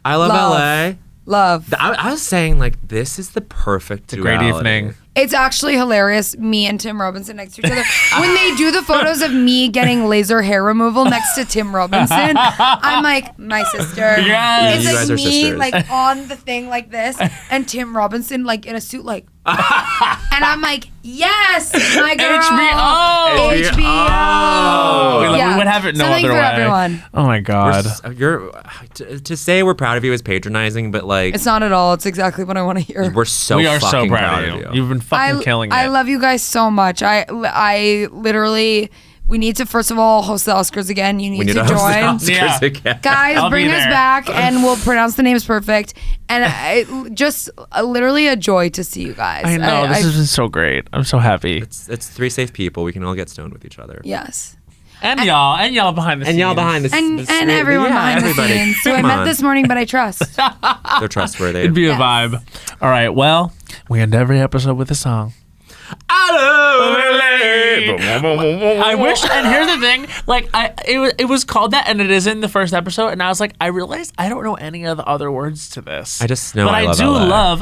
I love Love. LA. Love. I was saying like this is the perfect great duality. evening. It's actually hilarious, me and Tim Robinson next to each other. When they do the photos of me getting laser hair removal next to Tim Robinson, I'm like, my sister. Yes. It's You like guys are me sisters. like on the thing like this, and Tim Robinson like in a suit like, and I'm like, yes, my girl. HBO. HBO. We would have it no Something other for way. everyone. Oh my God. To say we're proud of you is patronizing, but like It's not at all. It's exactly what I want to hear. we're so We are so fucking proud of you. You've been fucking killing it. I love you guys so much. I literally, we need to first of all host the Oscars again. You need to host the join. Oscars Yeah. again. Guys, I'll bring be us there. back and we'll pronounce the names perfect. And just literally a joy to see you guys. I know. This has been so great. I'm so happy. It's 3 safe people. We can all get stoned with each other. Yes. And y'all behind the scenes. And y'all behind the And everyone behind everybody. the scenes who I Come met on. this morning, but I trust. They're trustworthy. It'd be a Yes. vibe. All right. Well, we end every episode with a song. I wish, and here's the thing, like it was called that, and it is in the first episode, and I was like, I realized I don't know any of the other words to this. I just know but I love do LA. love.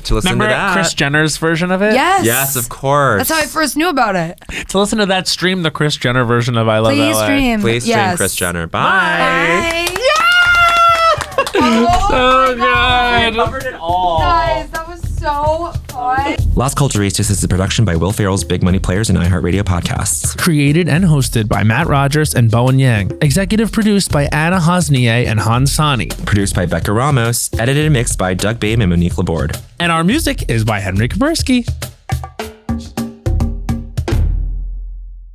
To listen Remember to that. Kris Jenner's version of it? Yes. Yes, of course. That's how I first knew about it. To listen to that, stream the Kris Jenner version of I Love Please LA. stream. Please stream Yes. Kris Jenner. Bye. Bye. So good. Covered it all. Guys, that was so fun. Las Culturistas is a production by Will Ferrell's Big Money Players and iHeartRadio podcasts. Created and hosted by Matt Rogers and Bowen Yang. Executive produced by Anna Hosnier and Han Sani. Produced by Becca Ramos. Edited and mixed by Doug Babe and Monique Laborde. And our music is by Henry Kaburski.